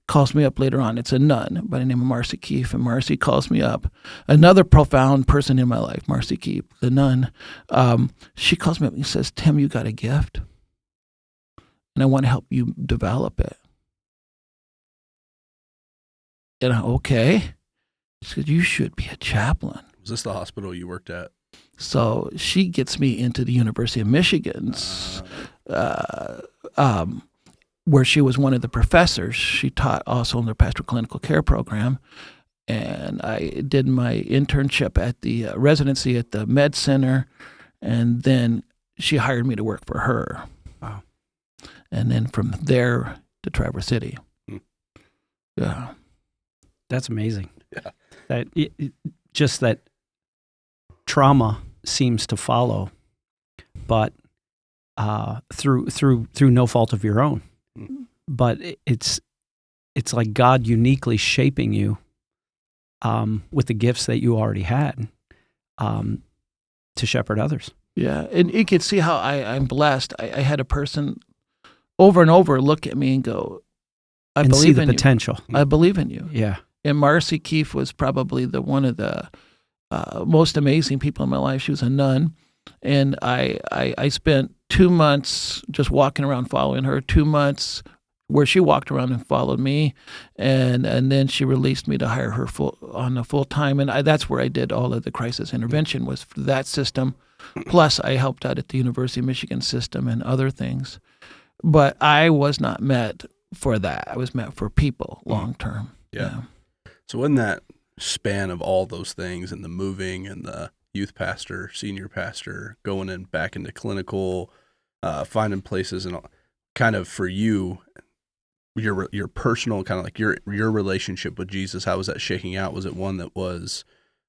calls me up later on. It's a nun by the name of Marcy Keefe, and Marcy calls me up. Another profound person in my life, Marcy Keefe, the nun. She calls me up and says, "Tim, you got a gift, and I want to help you develop it." And okay. She said, "You should be a chaplain." Was this the hospital you worked at? So she gets me into the University of Michigan's, where she was one of the professors. She taught also in their pastoral clinical care program. And I did my internship at the residency at the Med Center. And then she hired me to work for her. Wow. And then from there to Traverse City. Yeah. That's amazing. Yeah. Just that trauma seems to follow, but through no fault of your own. But it's like God uniquely shaping you with the gifts that you already had to shepherd others. Yeah, and you could see how I'm blessed. I had a person over and over look at me and go, "I And believe see the in potential. you. I believe in you." Yeah. And Marcy Keefe was probably one of the most amazing people in my life. She was a nun, and I spent 2 months just walking around following her. 2 months where she walked around and followed me, and then she released me to hire her full time, and that's where I did all of the crisis intervention was for that system. Plus, I helped out at the University of Michigan system and other things, but I was not met for that. I was met for people long term. Yeah. So in that span of all those things, and the moving, and the youth pastor, senior pastor, going in back into clinical, finding places, and all, kind of for you, your personal kind of like your relationship with Jesus, how was that shaking out? Was it one that was,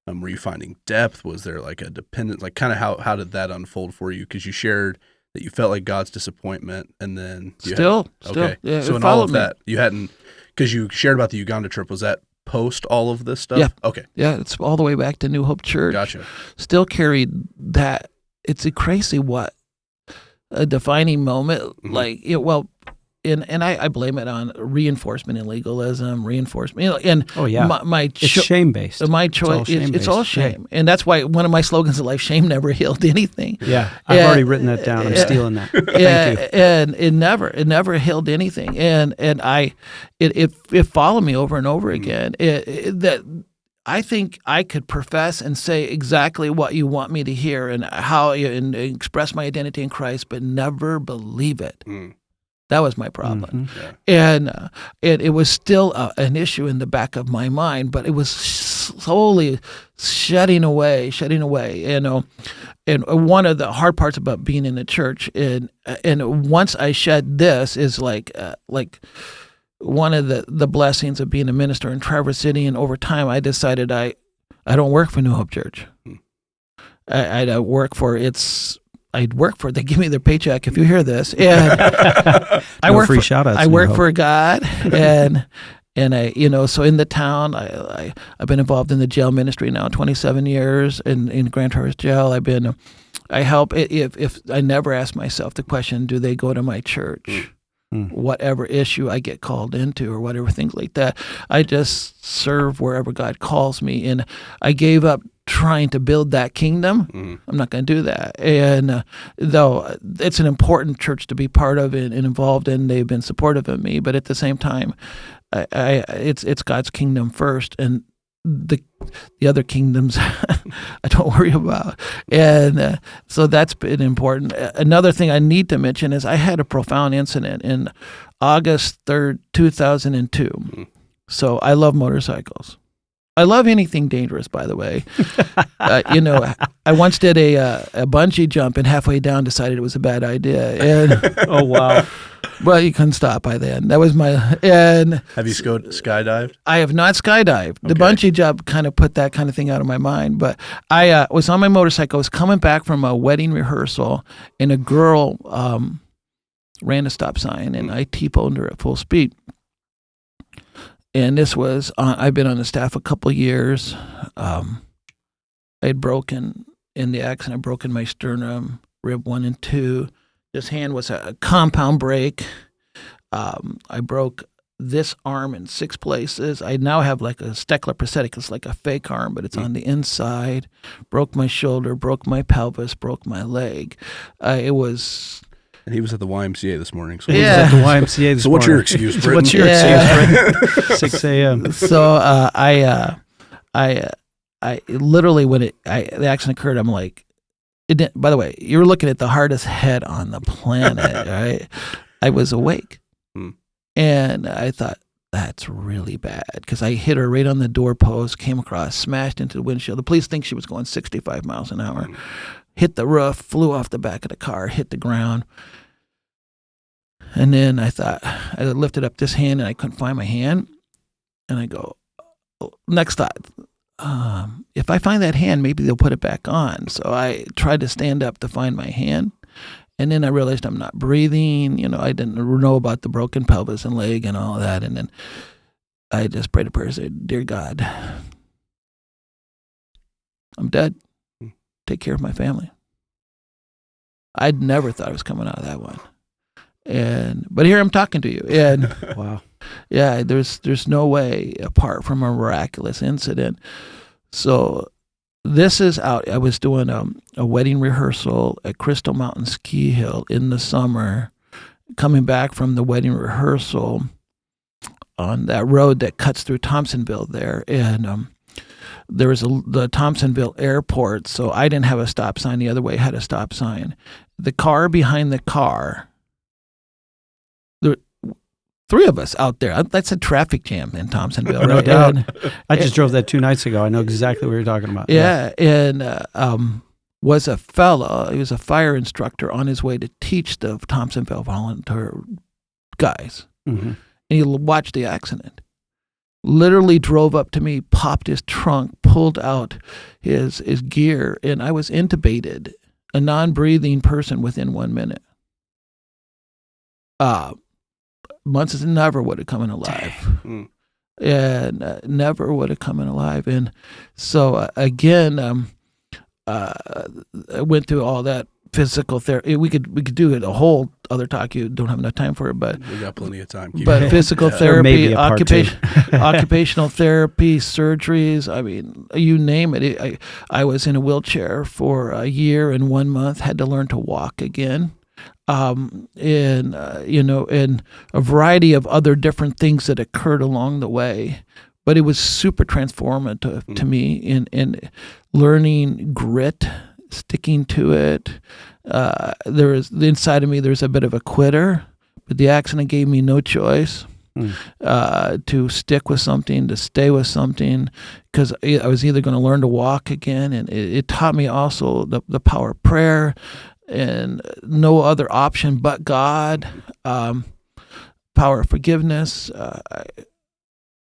were you finding depth? Was there like a dependence? Like kind of how did that unfold for you? Because you shared that you felt like God's disappointment, and then Still, yeah, so in all of that, you hadn't, because you shared about the Uganda trip. Was that post all of this stuff? Yeah. Okay. Yeah, it's all the way back to New Hope Church. Gotcha. Still carried that. It's a crazy what a defining moment. Like, and I blame it on reinforcement and legalism, reinforcement. And it's shame based. My choice, it's all shame, and that's why one of my slogans in life: "Shame never healed anything." Yeah, I've already written that down. I'm stealing that. Thank you. And it never healed anything, and it followed me over and over again. That I think I could profess and say exactly what you want me to hear, and how and express my identity in Christ, but never believe it. That was my problem. And it was still an issue in the back of my mind, but it was slowly shedding away. And one of the hard parts about being in the church, and once I shed this, is like one of the blessings of being a minister in Traverse City. And over time, I decided I don't work for New Hope Church. I work for they give me their paycheck if you hear this, and I work free for shout-outs, I work for God, and I so in the town I've been involved in the jail ministry now 27 years in Grand Traverse Jail. I help if I never ask myself the question, do they go to my church? Whatever issue I get called into, or whatever things like that, I just serve wherever God calls me, and I gave up trying to build that kingdom. I'm not going to do that. And though it's an important church to be part of and involved in, they've been supportive of me. But at the same time, it's God's kingdom first, and the other kingdoms I don't worry about. And so that's been important. Another thing I need to mention is I had a profound incident in August 3rd, 2002. So I love motorcycles. I love anything dangerous, by the way. I once did a bungee jump, and halfway down decided it was a bad idea. And oh, wow. Well, you couldn't stop by then. That was my. And have you skydived? I have not skydived. Okay. The bungee jump kind of put that kind of thing out of my mind. But I was on my motorcycle. I was coming back from a wedding rehearsal, and a girl ran a stop sign, and I T-boned her at full speed. And this was, I've been on the staff a couple years. I'd broken, in the accident, broken my sternum, rib 1 and 2. This hand was a compound break. I broke this arm in 6 places. I now have like a Steckler prosthetic. It's like a fake arm, but it's on the inside. Broke my shoulder, broke my pelvis, broke my leg. It was... And he was at the YMCA this morning. So yeah. He was at the YMCA this morning. So what's your excuse, Britton? What's your excuse, Britton? 6 a.m. So I literally, when the accident occurred, I'm like, it didn't, by the way, you're looking at the hardest head on the planet, right? I was awake. And I thought, that's really bad, because I hit her right on the doorpost, came across, smashed into the windshield. The police think she was going 65 miles an hour. Hit the roof, flew off the back of the car, hit the ground. And then I thought, I lifted up this hand and I couldn't find my hand. And I go, next thought, if I find that hand, maybe they'll put it back on. So I tried to stand up to find my hand. And then I realized I'm not breathing. I didn't know about the broken pelvis and leg and all that. And then I just prayed a prayer and said, Dear God, I'm dead. Take care of my family. I'd never thought I was coming out of that one. But here I'm talking to you. And Wow. yeah, there's no way apart from a miraculous incident. So this is out. I was doing a wedding rehearsal at Crystal Mountain Ski Hill in the summer, coming back from the wedding rehearsal on that road that cuts through Thompsonville there. And there was the Thompsonville airport, so I didn't have a stop sign. The other way had a stop sign. The car behind the car, there three of us out there. That's a traffic jam in Thompsonville. No Right? doubt. I just drove that 2 nights ago. I know exactly what you're talking about. Yeah, and was a fellow. He was a fire instructor on his way to teach the Thompsonville volunteer guys. Mm-hmm. And he watched the accident. Literally drove up to me, popped his trunk, pulled out his gear, and I was intubated, a non-breathing person within 1 minute. Months never would have come in alive. And never would have come in alive. And so again, I went through all that physical therapy. We could do it a whole other talk. You don't have enough time for it, but We got plenty of time. but physical Or maybe therapy, a part two. occupational therapy, surgeries. I mean, you name it. I was in a wheelchair for a year and 1 month. Had to learn to walk again. And a variety of other different things that occurred along the way. But it was super transformative to me in learning grit, sticking to it. There is inside of me. There's a bit of a quitter, but the accident gave me no choice to stick with something, to stay with something, because I was either going to learn to walk again, and it taught me also the power of prayer. And no other option but God, power of forgiveness.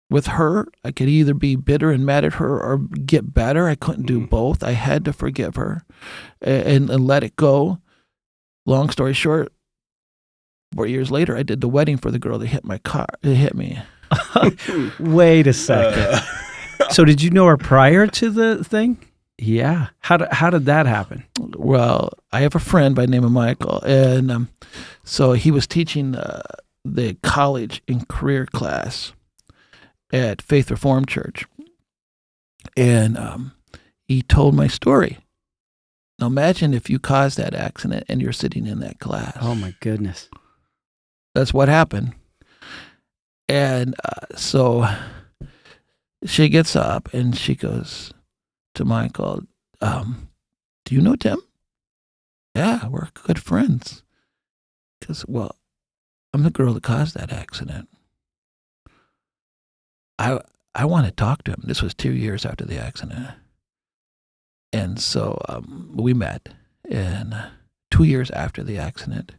With her, I could either be bitter and mad at her or get better. I couldn't do both. I had to forgive her and let it go. Long story short, 4 years later, I did the wedding for the girl that hit my car. It hit me. Wait a second. So did you know her prior to the thing? Yeah. How did that happen? Well, I have a friend by the name of Michael, and so he was teaching the college and career class at Faith Reformed Church, and he told my story. Now imagine if you caused that accident and you're sitting in that class. Oh my goodness. That's what happened. And so she gets up and she goes to Michael, do you know Tim? Yeah, we're good friends. Because, well, I'm the girl that caused that accident. I want to talk to him. This was 2 years after the accident. And so we met. And 2 years after the accident,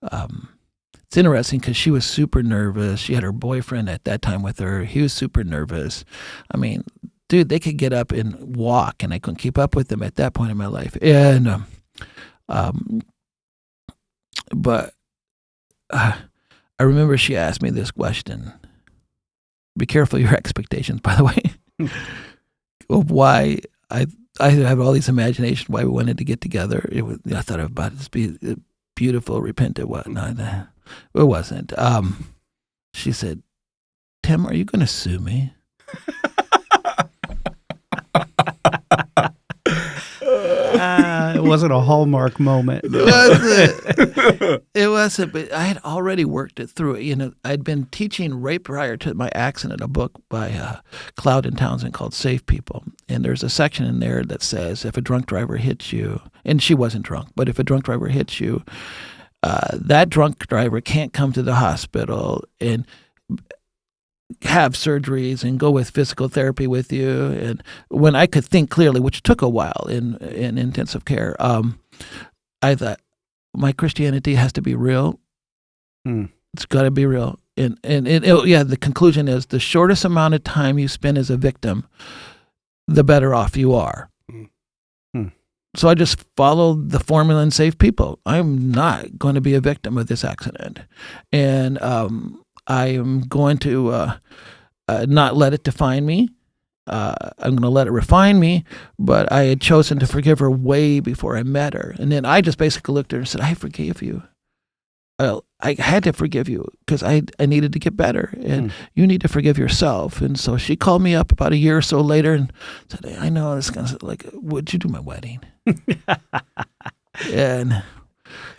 it's interesting because she was super nervous. She had her boyfriend at that time with her. He was super nervous. I mean, dude, they could get up and walk, and I couldn't keep up with them at that point in my life. And but I remember she asked me this question. Be careful of your expectations, by the way, of why I have all these imaginations why we wanted to get together. I thought about it be beautiful, repentant, whatnot. It wasn't. She said, "Tim, are you going to sue me?" It wasn't a Hallmark moment. It wasn't, but I had already worked it through. You know, I'd been teaching right prior to my accident a book by Cloud and Townsend called Safe People. And there's a section in there that says if a drunk driver hits you, and she wasn't drunk, but if a drunk driver hits you, that drunk driver can't come to the hospital and have surgeries and go with physical therapy with you. And when I could think clearly, which took a while in intensive care, I thought my Christianity has to be real. It's got to be real. And the conclusion is the shortest amount of time you spend as a victim, the better off you are. So I just followed the formula and saved people. I'm not going to be a victim of this accident. And I am going to not let it define me. I'm going to let it refine me, but I had chosen to forgive her way before I met her. And then I just basically looked at her and said, I forgave you. I had to forgive you because I needed to get better, and you need to forgive yourself. And so she called me up about a year or so later and said, hey, I know this guy's like, would you do my wedding? And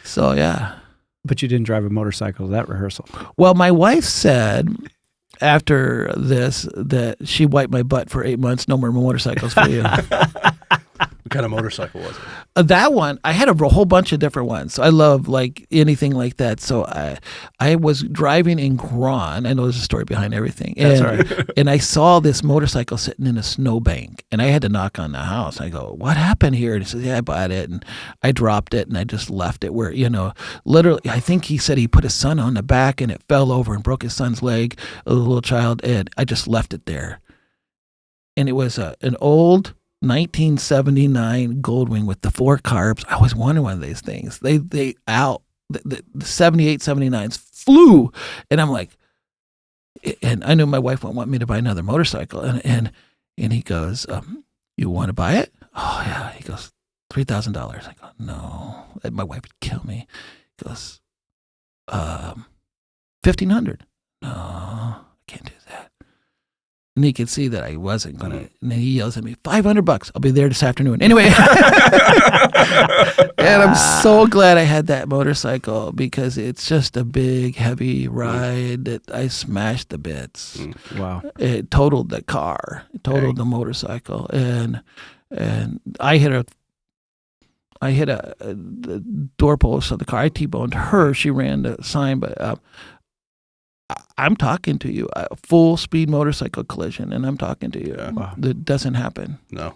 so, yeah. But you didn't drive a motorcycle to that rehearsal. Well, my wife said after this that she wiped my butt for 8 months. No more motorcycles for you. What kind of motorcycle was it? That one, I had a whole bunch of different ones. So I love like anything like that. So I was driving in Grand. I know there's a story behind everything. That's right. And I saw this motorcycle sitting in a snowbank, and I had to knock on the house. I go, what happened here? And he says, yeah, I bought it. And I dropped it, and I just left it where, literally, I think he said he put his son on the back, and it fell over and broke his son's leg, a little child, and I just left it there. And it was an old 1979 Goldwing with the 4 carbs. I always wanted one of these things. The 78, 79s flew, and I'm like, and I knew my wife wouldn't want me to buy another motorcycle, and he goes, you want to buy it? Oh yeah. He goes, $3,000. I go, no, my wife would kill me. He goes, $1,500. No, I can't do that. And he could see that I wasn't going to. And then he yells at me, $500. I'll be there this afternoon. Anyway. And I'm so glad I had that motorcycle because it's just a big, heavy ride that I smashed to bits. Wow. It totaled the car. It totaled the motorcycle. And I hit the doorpost of the car. I T-boned her. She ran the sign, but I'm talking to you, a full speed motorcycle collision, and I'm talking to you. Yeah. Wow. That doesn't happen. No.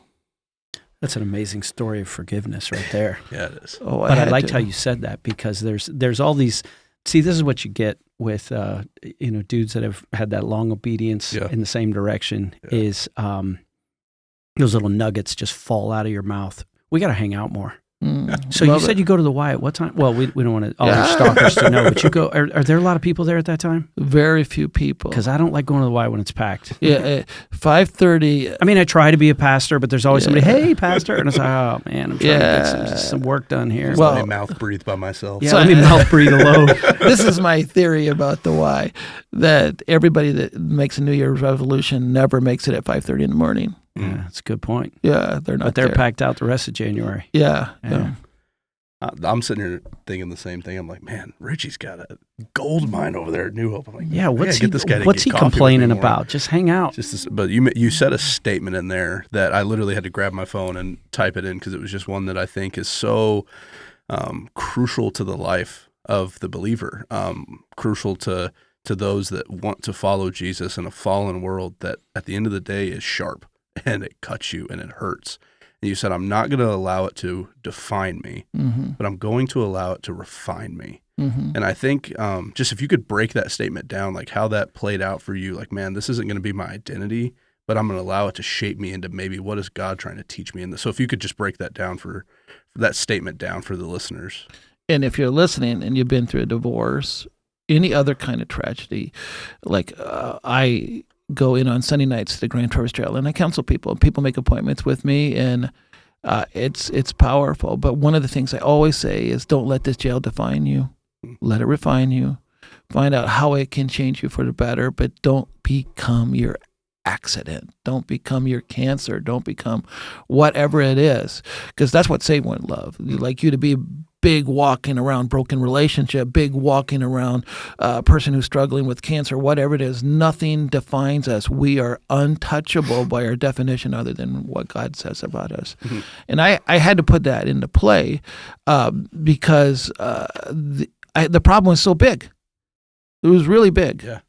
That's an amazing story of forgiveness right there. Yeah, it is. Oh, But I liked how you said that because there's all these. See, this is what you get with dudes that have had that long obedience in the same direction. Is those little nuggets just fall out of your mouth. We got to hang out more. So you said you go to the Y at what time? Well, we don't want all your stalkers to know, but you go. Are there a lot of people there at that time? Very few people. Because I don't like going to the Y when it's packed. Yeah, 5:30. I mean, I try to be a pastor, but there's always somebody, hey, pastor. And it's like, oh, man, I'm trying to get some work done here. Well, let me mouth breathe by myself. Yeah, let me mouth breathe alone. This is my theory about the Y, that everybody that makes a New Year's resolution never makes it at 5:30 in the morning. Yeah, that's a good point. Yeah, they're not. But they're there. packed out the rest of January. Yeah. I'm sitting here thinking the same thing. I'm like, man, Richie's got a gold mine over there at New Hope. I'm like, yeah, what's he, get this guy to what's get he coffee complaining about? Just hang out. But you said a statement in there that I literally had to grab my phone and type it in because it was just one that I think is so crucial to the life of the believer, crucial to those that want to follow Jesus in a fallen world that at the end of the day is sharp and it cuts you and it hurts. And you said, I'm not going to allow it to define me, but I'm going to allow it to refine me. And I think just if you could break that statement down, like how that played out for you, like, man, this isn't going to be my identity, but I'm going to allow it to shape me into maybe what is God trying to teach me in this. So if you could just break that down for that statement down for the listeners. And if you're listening and you've been through a divorce, any other kind of tragedy, like I go in on Sunday nights to the Grand Traverse Trail and I counsel people. People make appointments with me, and it's powerful. But one of the things I always say is, don't let this jail define you. Let it refine you. Find out how it can change you for the better, but don't become your accident. Don't become your cancer. Don't become whatever it is, because that's what Satan would love. He'd like you to be big walking around broken relationship, big walking around a person who's struggling with cancer, whatever it is. Nothing defines us. We are untouchable by our definition other than what God says about us. And I had to put that into play because the problem was so big. It was really big. Yeah.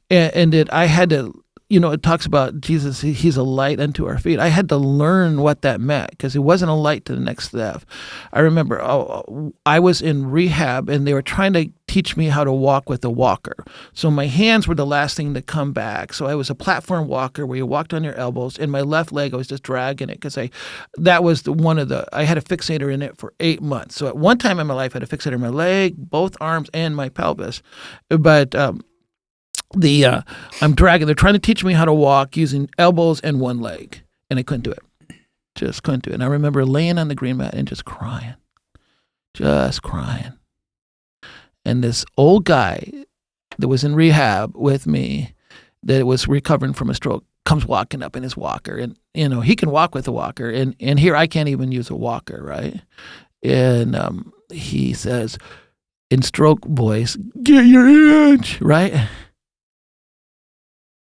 And I had to, it talks about Jesus, he's a light unto our feet. I had to learn what that meant because it wasn't a light to the next step. I remember I was in rehab and they were trying to teach me how to walk with a walker. So my hands were the last thing to come back. So I was a platform walker where you walked on your elbows, and my left leg, I was just dragging it because I had a fixator in it for 8 months. So at one time in my life, I had a fixator in my leg, both arms, and my pelvis. But I'm dragging. They're trying to teach me how to walk using elbows and one leg, and I couldn't do it. Just couldn't do it. And I remember laying on the green mat and just crying. And this old guy that was in rehab with me, that was recovering from a stroke, comes walking up in his walker, and he can walk with a walker, and here I can't even use a walker, right? And he says in stroke voice, "Get your inch," right?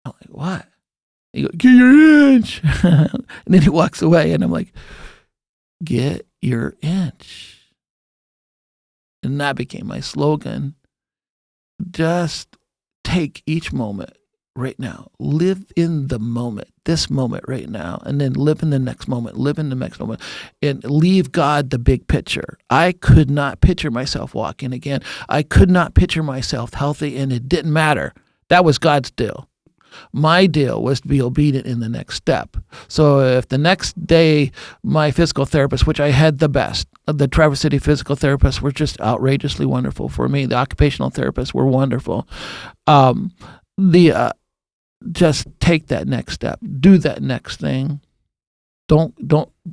I'm like, "What?" He goes, "Get your inch," and then he walks away, and I'm like, "Get your inch," and that became my slogan. Just take each moment right now. Live in the moment, this moment right now, and then live in the next moment, and leave God the big picture. I could not picture myself walking again. I could not picture myself healthy, and it didn't matter. That was God's deal. My deal was to be obedient in the next step. So if the next day my physical therapist, which I had the best, the Traverse City physical therapists were just outrageously wonderful for me. The occupational therapists were wonderful. Just take that next step. Do that next thing. Don't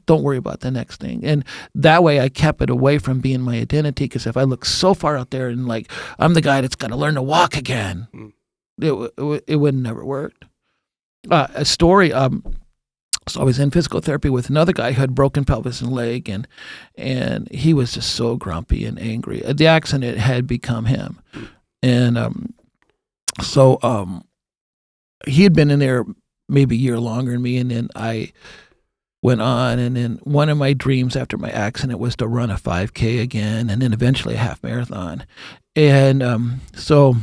worry about the next thing. And that way I kept it away from being my identity, because if I look so far out there and like I'm the guy that's got to learn to walk again, it would never worked. A story. So I was in physical therapy with another guy who had broken pelvis and leg, and he was just so grumpy and angry. The accident had become him, and he had been in there maybe a year longer than me, and then I went on, and then one of my dreams after my accident was to run a 5K again, and then eventually a half marathon. And so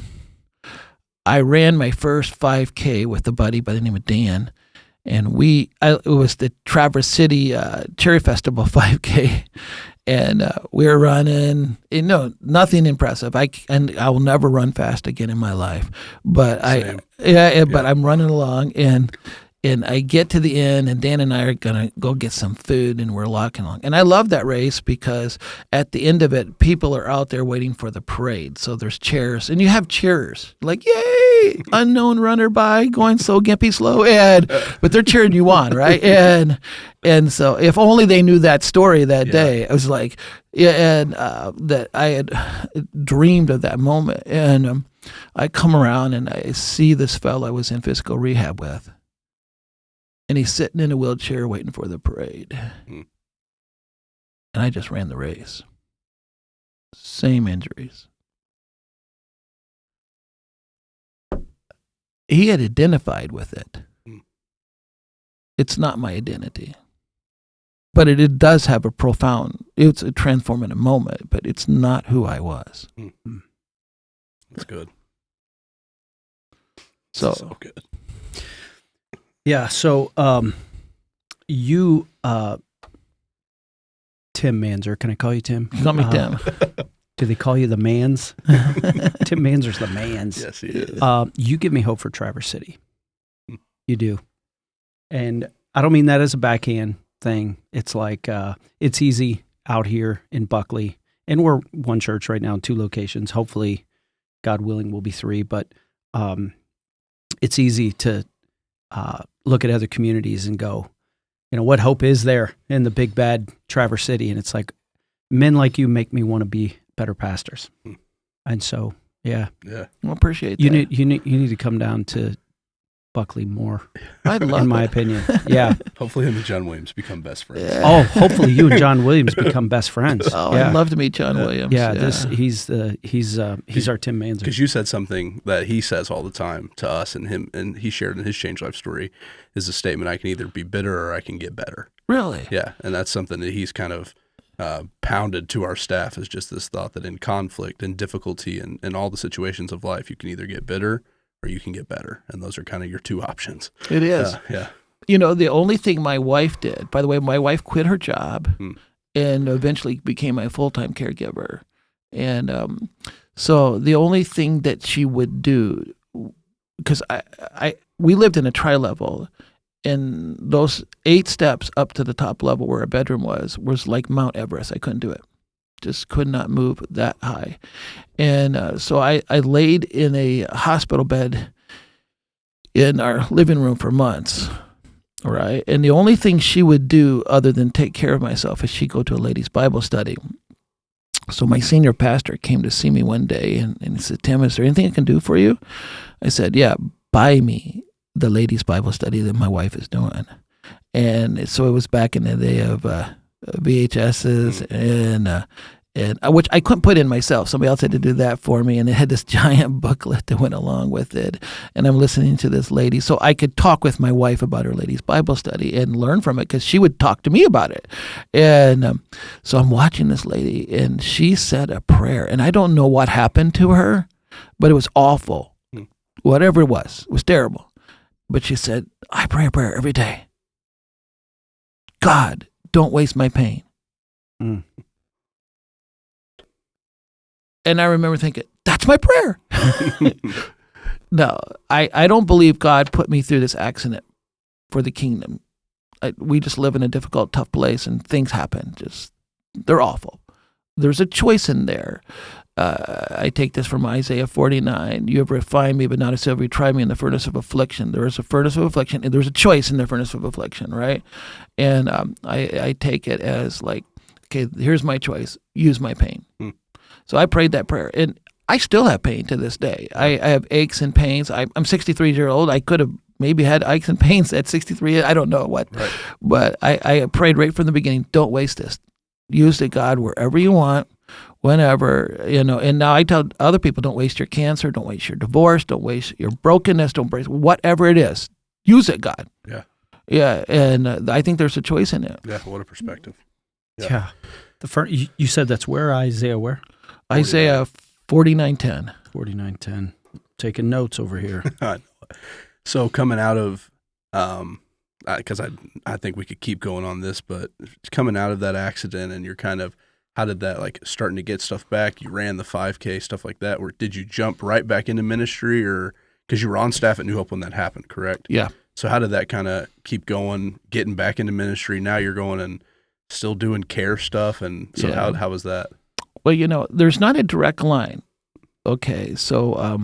I ran my first 5K with a buddy by the name of Dan, and it was the Traverse City Cherry Festival 5K, and we were running. Nothing impressive. I will never run fast again in my life. But but I'm running along, and I get to the end, and Dan and I are gonna go get some food, and we're walking along. And I love that race because at the end of it, people are out there waiting for the parade. So there's chairs, and you have cheers, like "Yay, unknown runner by, going so gimpy slow," but they're cheering you on, right? And so if only they knew that story that day. I was like, that I had dreamed of that moment, and I come around and I see this fellow I was in physical rehab with. And he's sitting in a wheelchair waiting for the parade. And I just ran the race. Same injuries. He had identified with it. It's not my identity. But it does have it's a transformative moment, but it's not who I was. That's good. So good. Yeah, so you, Tim Manzer, can I call you Tim? Call me Tim. Do they call you the Mans? Tim Manzer's the Mans. Yes, he is. You give me hope for Traverse City. You do. And I don't mean that as a backhand thing. It's like, it's easy out here in Buckley. And we're one church right now in 2 locations. Hopefully, God willing, we'll be 3. But it's easy to look at other communities and go, what hope is there in the big bad Traverse City? And it's like, men like you make me want to be better pastors. And so, yeah. Well, appreciate that. You need to come down to Buckley more. I'd love in my opinion. Yeah. Hopefully him and John Williams become best friends. Yeah. Oh, hopefully you and John Williams become best friends. Oh, yeah. I'd love to meet John Williams. Yeah, he's our Tim Manzer. Because you said something that he says all the time to us, and he shared in his Change Life story, is a statement: I can either be bitter or I can get better. Really? Yeah, and that's something that he's kind of pounded to our staff, is just this thought that in conflict and difficulty and all the situations of life, you can either get bitter or you can get better. And those are kind of your 2 options. It is. Yeah. The only thing my wife did, by the way, my wife quit her job and eventually became my full-time caregiver. And so the only thing that she would do, because we lived in a tri-level, and those 8 steps up to the top level where our bedroom was like Mount Everest. I couldn't do it. Just could not move that high. And so I laid in a hospital bed in our living room for months. Right. And the only thing she would do other than take care of myself is she'd go to a ladies' Bible study. So my senior pastor came to see me one day and he said, Tim, is there anything I can do for you? I said, yeah, buy me the ladies' Bible study that my wife is doing. And so it was back in the day of VHSs and which I couldn't put in myself. Somebody else had to do that for me, and it had this giant booklet that went along with it. And I'm listening to this lady, so I could talk with my wife about her ladies' Bible study and learn from it because she would talk to me about it. And so I'm watching this lady, and she said a prayer, and I don't know what happened to her, but it was awful. Whatever it was terrible. But she said, I pray a prayer every day. God, don't waste my pain. Mm. And I remember thinking, that's my prayer. No, I don't believe God put me through this accident for the kingdom. We just live in a difficult, tough place, and things happen. They're awful. There's a choice in there. I take this from Isaiah 49. You have refined me, but not as silver. You tried me in the furnace of affliction. There is a furnace of affliction, and there's a choice in the furnace of affliction, right? And I take it as like, okay, here's my choice. Use my pain. So I prayed that prayer, and I still have pain to this day. I have aches and pains. I'm 63 years old. I could have maybe had aches and pains at 63. I don't know what. Right. But I prayed right from the beginning, don't waste this. Use it, God, wherever you want, whenever, And now I tell other people, don't waste your cancer, don't waste your divorce, don't waste your brokenness, don't waste whatever it is. Use it, God. Yeah. Yeah, and I think there's a choice in it. Yeah, what a perspective. Yeah. You said that's where, Isaiah, where? Isaiah 49:10. 49:10. Taking notes over here. So coming out of, because I think we could keep going on this, but coming out of that accident and you're kind of, how did that, like, starting to get stuff back? You ran the 5K, stuff like that. Or did you jump right back into ministry, or because you were on staff at New Hope when that happened, correct? Yeah. So how did that kind of keep going, getting back into ministry? Now you're going and still doing care stuff, and so how was that? Well, there's not a direct line. Okay, so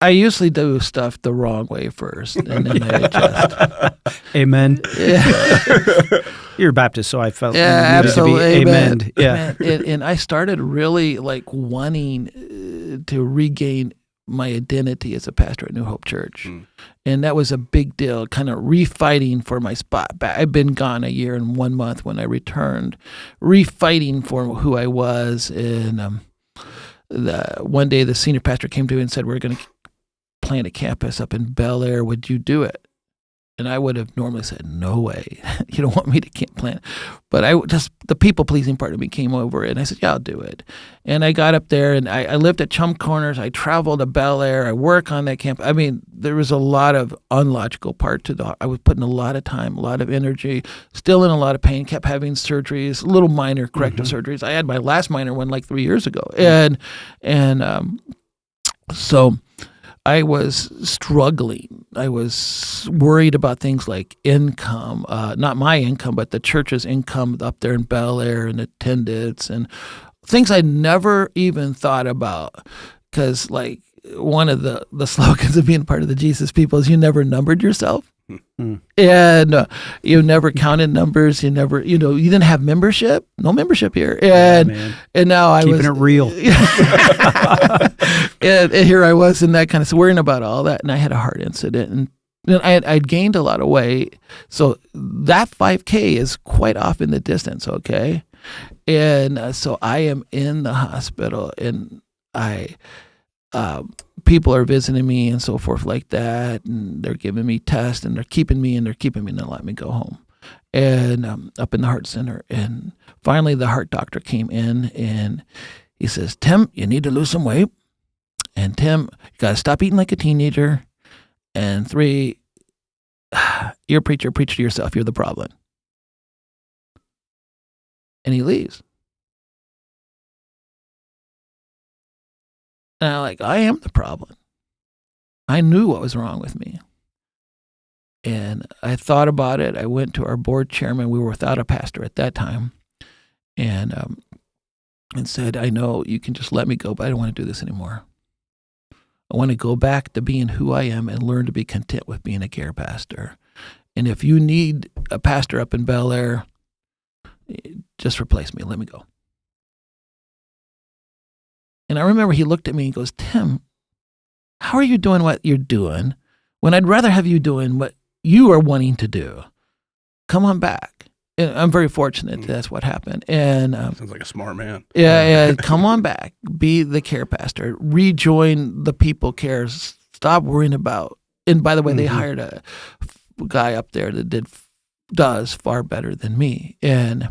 I usually do stuff the wrong way first, and then I adjust. Amen. Yeah. You're a Baptist, so I felt absolutely. Amen. Yeah. And I started really like wanting to regain my identity as a pastor at New Hope Church. And that was a big deal, kind of refighting for my spot back. I've been gone a year and 1 month when I returned, refighting for who I was. And one day the senior pastor came to me and said, we're going to plant a campus up in Bel Air. Would you do it? And I would have normally said, no way. You don't want me to plant. But the people-pleasing part of me came over, and I said, yeah, I'll do it. And I got up there, and I lived at Chum Corners. I traveled to Bel Air. I work on that camp. I mean, there was a lot of unlogical part to I was putting a lot of time, a lot of energy, still in a lot of pain, kept having surgeries, little minor corrective surgeries. I had my last minor one like 3 years ago. So I was struggling. I was worried about things like income, not my income, but the church's income up there in Bel Air and attendance and things I never even thought about. Because like one of the slogans of being part of the Jesus people is you never numbered yourself. And you never counted numbers. You never, you didn't have membership. No membership here. And now I was keeping it real. and here I was in that kind of worrying about all that, and I had a heart incident, and I'd gained a lot of weight. So that 5K is quite off in the distance. Okay, and so I am in the hospital, and people are visiting me and so forth like that, and they're giving me tests, and they're keeping me and not letting me go home. And up in the heart center, and finally the heart doctor came in, and he says, Tim, you need to lose some weight, and Tim, you got to stop eating like a teenager, and 3, you're a preacher, preach to yourself, you're the problem. And he leaves. And I'm like, I am the problem. I knew what was wrong with me. And I thought about it. I went to our board chairman. We were without a pastor at that time. And said, I know you can just let me go, but I don't want to do this anymore. I want to go back to being who I am and learn to be content with being a care pastor. And if you need a pastor up in Bel Air, just replace me. Let me go. And I remember he looked at me and goes, Tim, how are you doing what you're doing when I'd rather have you doing what you are wanting to do? Come on back. And I'm very fortunate that's what happened. And sounds like a smart man. Yeah, come on back. Be the care pastor. Rejoin the people cares. Stop worrying about. And by the way, they hired a guy up there that does far better than me. And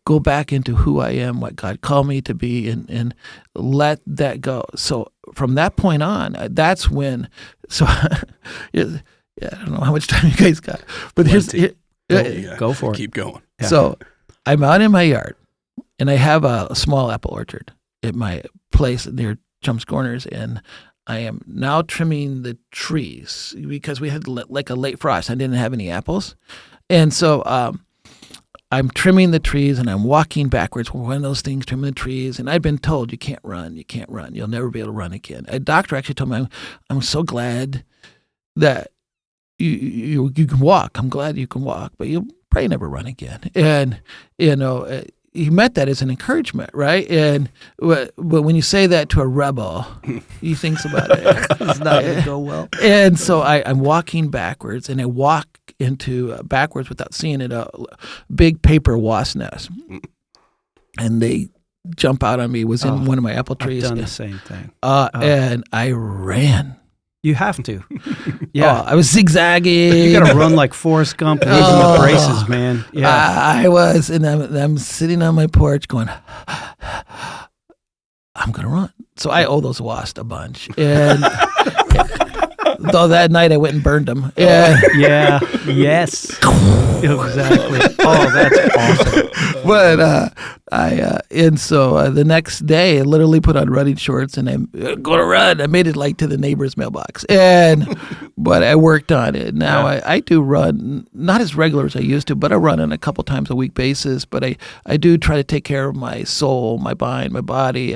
go back into who I am, what God called me to be, and let that go. So from that point on, that's when. So yeah, I don't know how much time you guys got, but go for it. Keep going. Yeah. So I'm out in my yard, and I have a small apple orchard at my place near Chum's Corners, and I am now trimming the trees because we had like a late frost. I didn't have any apples, and so I'm trimming the trees, and I'm walking backwards. One of those things, trimming the trees, and I'd been told you can't run, you'll never be able to run again. A doctor actually told me, I'm so glad that you can walk. I'm glad you can walk, but you'll probably never run again. And he meant that as an encouragement, right? And but when you say that to a rebel, he thinks about it. It's not going to go well. And so I'm walking backwards, and I walk into backwards without seeing it, a big paper wasp nest, and they jump out on me. It was in one of my apple trees. I've done the same thing. And I ran. You have to. Yeah. I was zigzagging. You got to run like Forrest Gump and using the braces, man. Yeah. I was, and I'm sitting on my porch going, I'm going to run. So I owe those wasps a bunch. And though that night I went and burned them. Yeah. Yes. Exactly. Oh, that's awesome. But so the next day I literally put on running shorts and I'm going to run. I made it like to the neighbor's mailbox, but I worked on it. Now I do run, not as regular as I used to, but I run on a couple times a week basis. But I do try to take care of my soul, my mind, my body.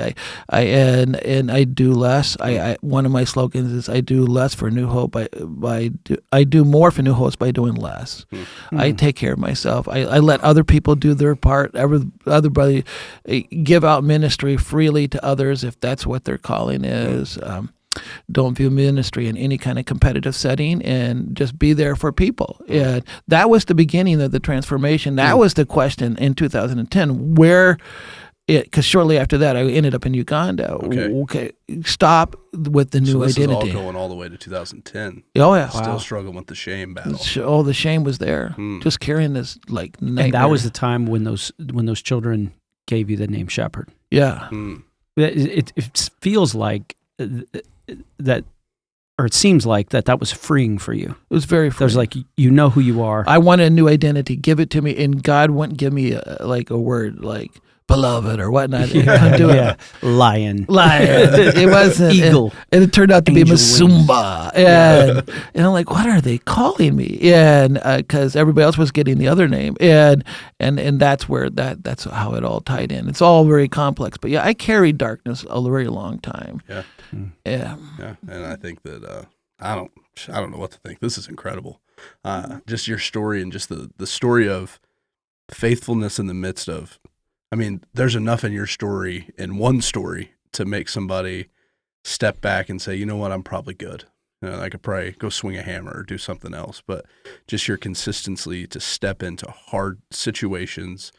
I do less. One of my slogans is I do less for New Hope. I do more for New Hope by doing less. I take care of myself. I let other people do their part. Everybody give out ministry freely to others if that's what their calling is. Don't view ministry in any kind of competitive setting, and just be there for people. And that was the beginning of the transformation. That was the question in 2010. Because shortly after that, I ended up in Uganda. Okay, stop with the new identity. This is all going all the way to 2010. Oh yeah, Still struggling with the shame battle. Oh, the shame was there. Just carrying this like nightmare. And that was the time when those children gave you the name Shepherd. Yeah. It feels like that, or it seems like that was freeing for you. It was very freeing. There's like, you know who you are. I wanted a new identity. Give it to me, and God wouldn't give me a word like beloved or whatnot. He couldn't do it. Lion. It wasn't Eagle. And it turned out to be Angel Masumba. And I'm like, what are they calling me? And because everybody else was getting the other name, and that's where that's how it all tied in. It's all very complex. But yeah, I carried darkness a very long time. Yeah. And I think that I don't know what to think. This is incredible. Just your story, and just the story of faithfulness in the midst of. I mean, there's enough in your story, in one story, to make somebody step back and say, you know what, I'm probably good. I could probably go swing a hammer or do something else. But just your consistency to step into hard situations,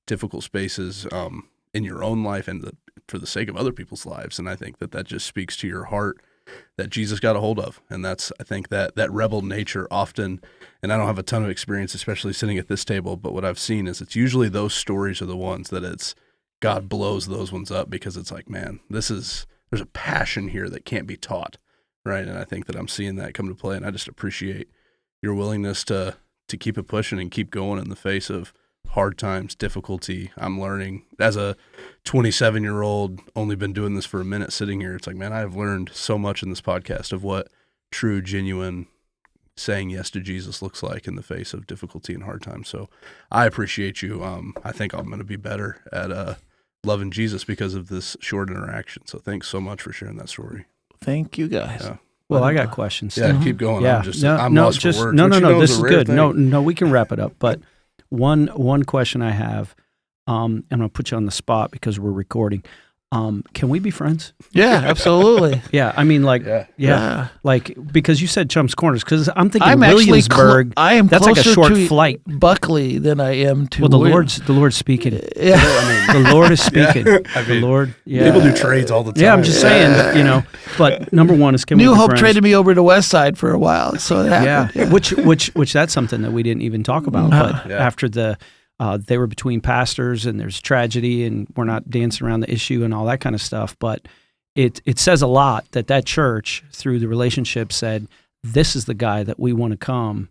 difficult spaces in your own life and for the sake of other people's lives. And I think that just speaks to your heart that Jesus got a hold of. And I think that rebel nature often, and I don't have a ton of experience, especially sitting at this table, but what I've seen is it's usually those stories are the ones that God blows those ones up, because it's like, man, there's a passion here that can't be taught, right? And I think that I'm seeing that come to play, and I just appreciate your willingness to keep it pushing and keep going in the face of hard times, difficulty. I'm learning as a 27-year-old, only been doing this for a minute sitting here. It's like, man, I've learned so much in this podcast of what true, genuine saying yes to Jesus looks like in the face of difficulty and hard times. So I appreciate you. I think I'm going to be better at loving Jesus because of this short interaction. So thanks so much for sharing that story. Thank you guys. Yeah. Well, I got questions. Yeah, keep going. Yeah. I'm lost for words. No, this is good. No, we can wrap it up. But one question I have, I'm going to put you on the spot because we're recording. Can we be friends? Yeah, absolutely. Yeah, I mean, like, Yeah. like because you said Chum's Corners, because I'm thinking I'm Williamsburg. I am that's like a closer short to flight. Buckley than I am to. Well, the Lord's speaking. Yeah. The Lord is speaking. I mean, the Lord. Yeah. People do trades all the time. Yeah, I'm just saying, you know. But number one is, can we New be Hope friends? traded me over to West Side for a while, so it happened. Yeah. Which that's something that we didn't even talk about. But after they were between pastors and there's tragedy and we're not dancing around the issue and all that kind of stuff. But it says a lot that church, through the relationship, said, this is the guy that we want to come.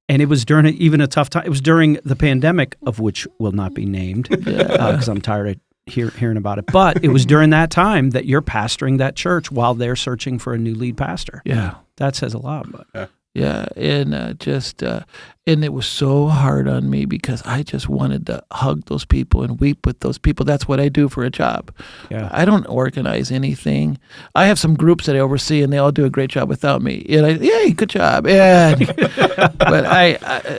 And it was during even a tough time. It was during the pandemic, of which will not be named because I'm tired of hearing about it. But it was during that time that you're pastoring that church while they're searching for a new lead pastor. Yeah. That says a lot. But. Yeah, and and it was so hard on me because I just wanted to hug those people and weep with those people. That's what I do for a job. Yeah. I don't organize anything. I have some groups that I oversee, and they all do a great job without me. And yay, good job. Yeah, but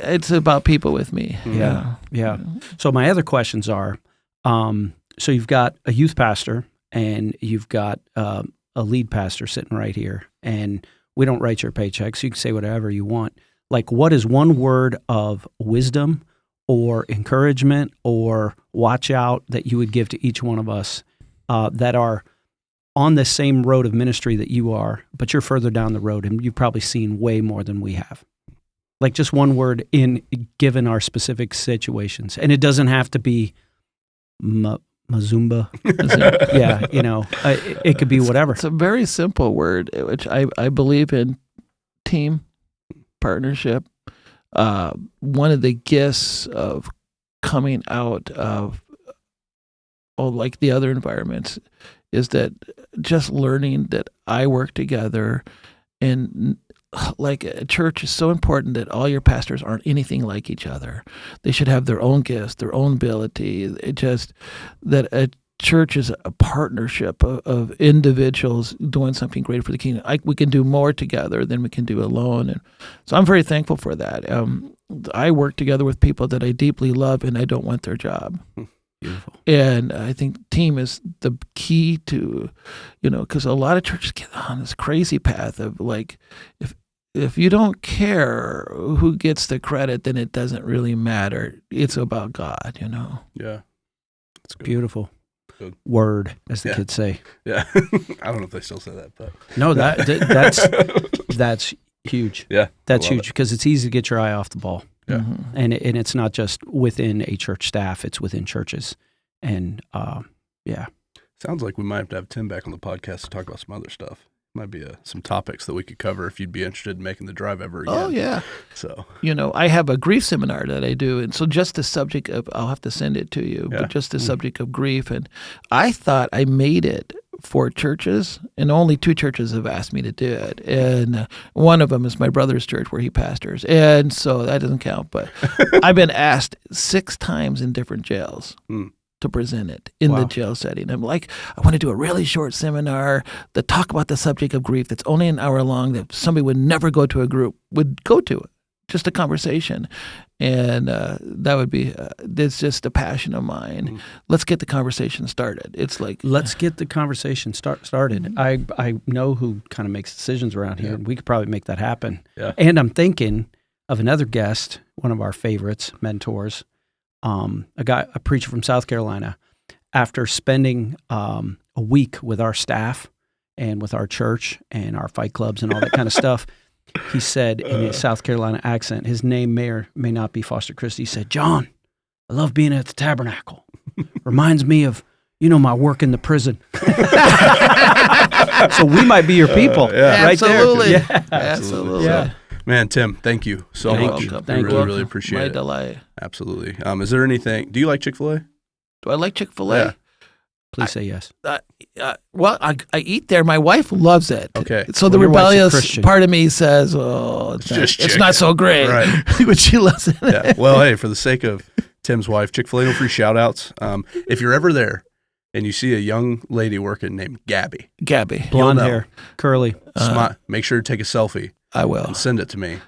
it's about people with me. Yeah. So my other questions are, so you've got a youth pastor and you've got a lead pastor sitting right here, and we don't write your paychecks. You can say whatever you want. Like, what is one word of wisdom or encouragement or watch out that you would give to each one of us that are on the same road of ministry that you are, but you're further down the road and you've probably seen way more than we have? Like, just one word given our specific situations. And it doesn't have to be Mazumba. Yeah, you know, it could be whatever. It's a very simple word, which I believe in: team, partnership. One of the gifts of coming out of like the other environments is that just learning that I work together, and like a church is so important that all your pastors aren't anything like each other. They should have their own gifts, their own ability. It just that a church is a partnership of individuals doing something great for the kingdom. We can do more together than we can do alone, and so I'm very thankful for that. I work together with people that I deeply love, and I don't want their job. Beautiful. And I think team is the key to, because a lot of churches get on this crazy path of like, if you don't care who gets the credit, then it doesn't really matter. It's about God, Yeah. That's good. Beautiful. Good. Word, as the kids say. Yeah. I don't know if they still say that, but. No, that's huge. Yeah. That's huge because it's easy to get your eye off the ball. Yeah. Mm-hmm. And it's not just within a church staff, it's within churches. And yeah. Sounds like we might have Tim back on the podcast to talk about some other stuff. Might be some topics that we could cover if you'd be interested in making the drive ever again. Oh, yeah. So, I have a grief seminar that I do. And so just the subject of, I'll have to send it to you, Yeah. but just the subject of grief. And I thought I made it for churches, and only 2 churches have asked me to do it. And one of them is my brother's church where he pastors. And so that doesn't count. But I've been asked 6 times in different jails. To present it in the jail setting. I'm like, I want to do a really short seminar that talk about the subject of grief that's only an hour long that somebody would never go to a group, would go to it, just a conversation. And that would be, it's just a passion of mine. Let's get the conversation started. It's like, let's get the conversation started. I know who kind of makes decisions around here, and we could probably make that happen. Yeah. And I'm thinking of another guest, one of our favorites, mentors, a preacher from South Carolina. After spending a week with our staff and with our church and our fight clubs and all that kind of stuff, he said in his South Carolina accent, his name may or may not be Foster Christie, he said, "John, I love being at the tabernacle. Reminds me of, my work in the prison." So we might be your people right absolutely. there. Yeah. Absolutely. Yeah. man, Tim, thank you so You're much. welcome. I really appreciate My it. delight. Absolutely. Is there anything, do you like Chick-fil-A? Do I like Chick-fil-A? Yeah. Please say yes. Well, I eat there. My wife loves it. Okay. So the Well, your wife's a rebellious Christian. part of me says, it's not so great. Right. But she loves it. Yeah. Well, hey, for the sake of Tim's wife, Chick-fil-A, no free shout outs. If you're ever there and you see a young lady working named Gabby, Gabby. Blonde know. hair, curly. make sure to take a selfie I will. and send it to me.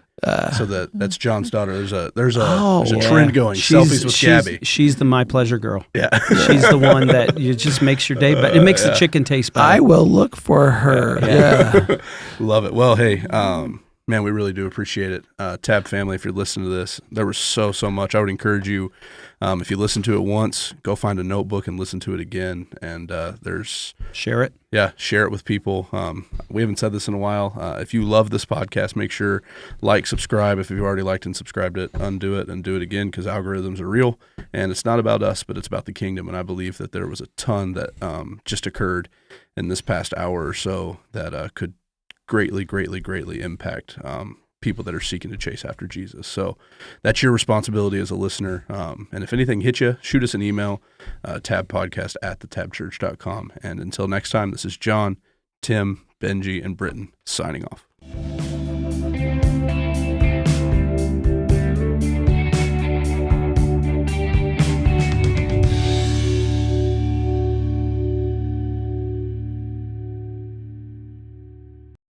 So that's John's daughter. There's a Yeah. trend going. Selfies with Gabby. She's the my pleasure girl. Yeah. She's the one that it just makes your day, but it makes the chicken taste better. I will look for her. Yeah. Love it. Well, hey, man, we really do appreciate it. Tab family, if you're listening to this, there was so much. I would encourage you, if you listen to it once, go find a notebook and listen to it again. And Share it. Yeah, share it with people. We haven't said this in a while. If you love this podcast, make sure subscribe. If you've already liked and subscribed it, undo it and do it again, because algorithms are real. And it's not about us, but it's about the kingdom. And I believe that there was a ton that just occurred in this past hour or so that could greatly impact people that are seeking to chase after Jesus. So that's your responsibility as a listener. And if anything hit you, shoot us an email, tabpodcast@thetabchurch.com. And until next time, this is John, Tim, Benji, and Britton signing off.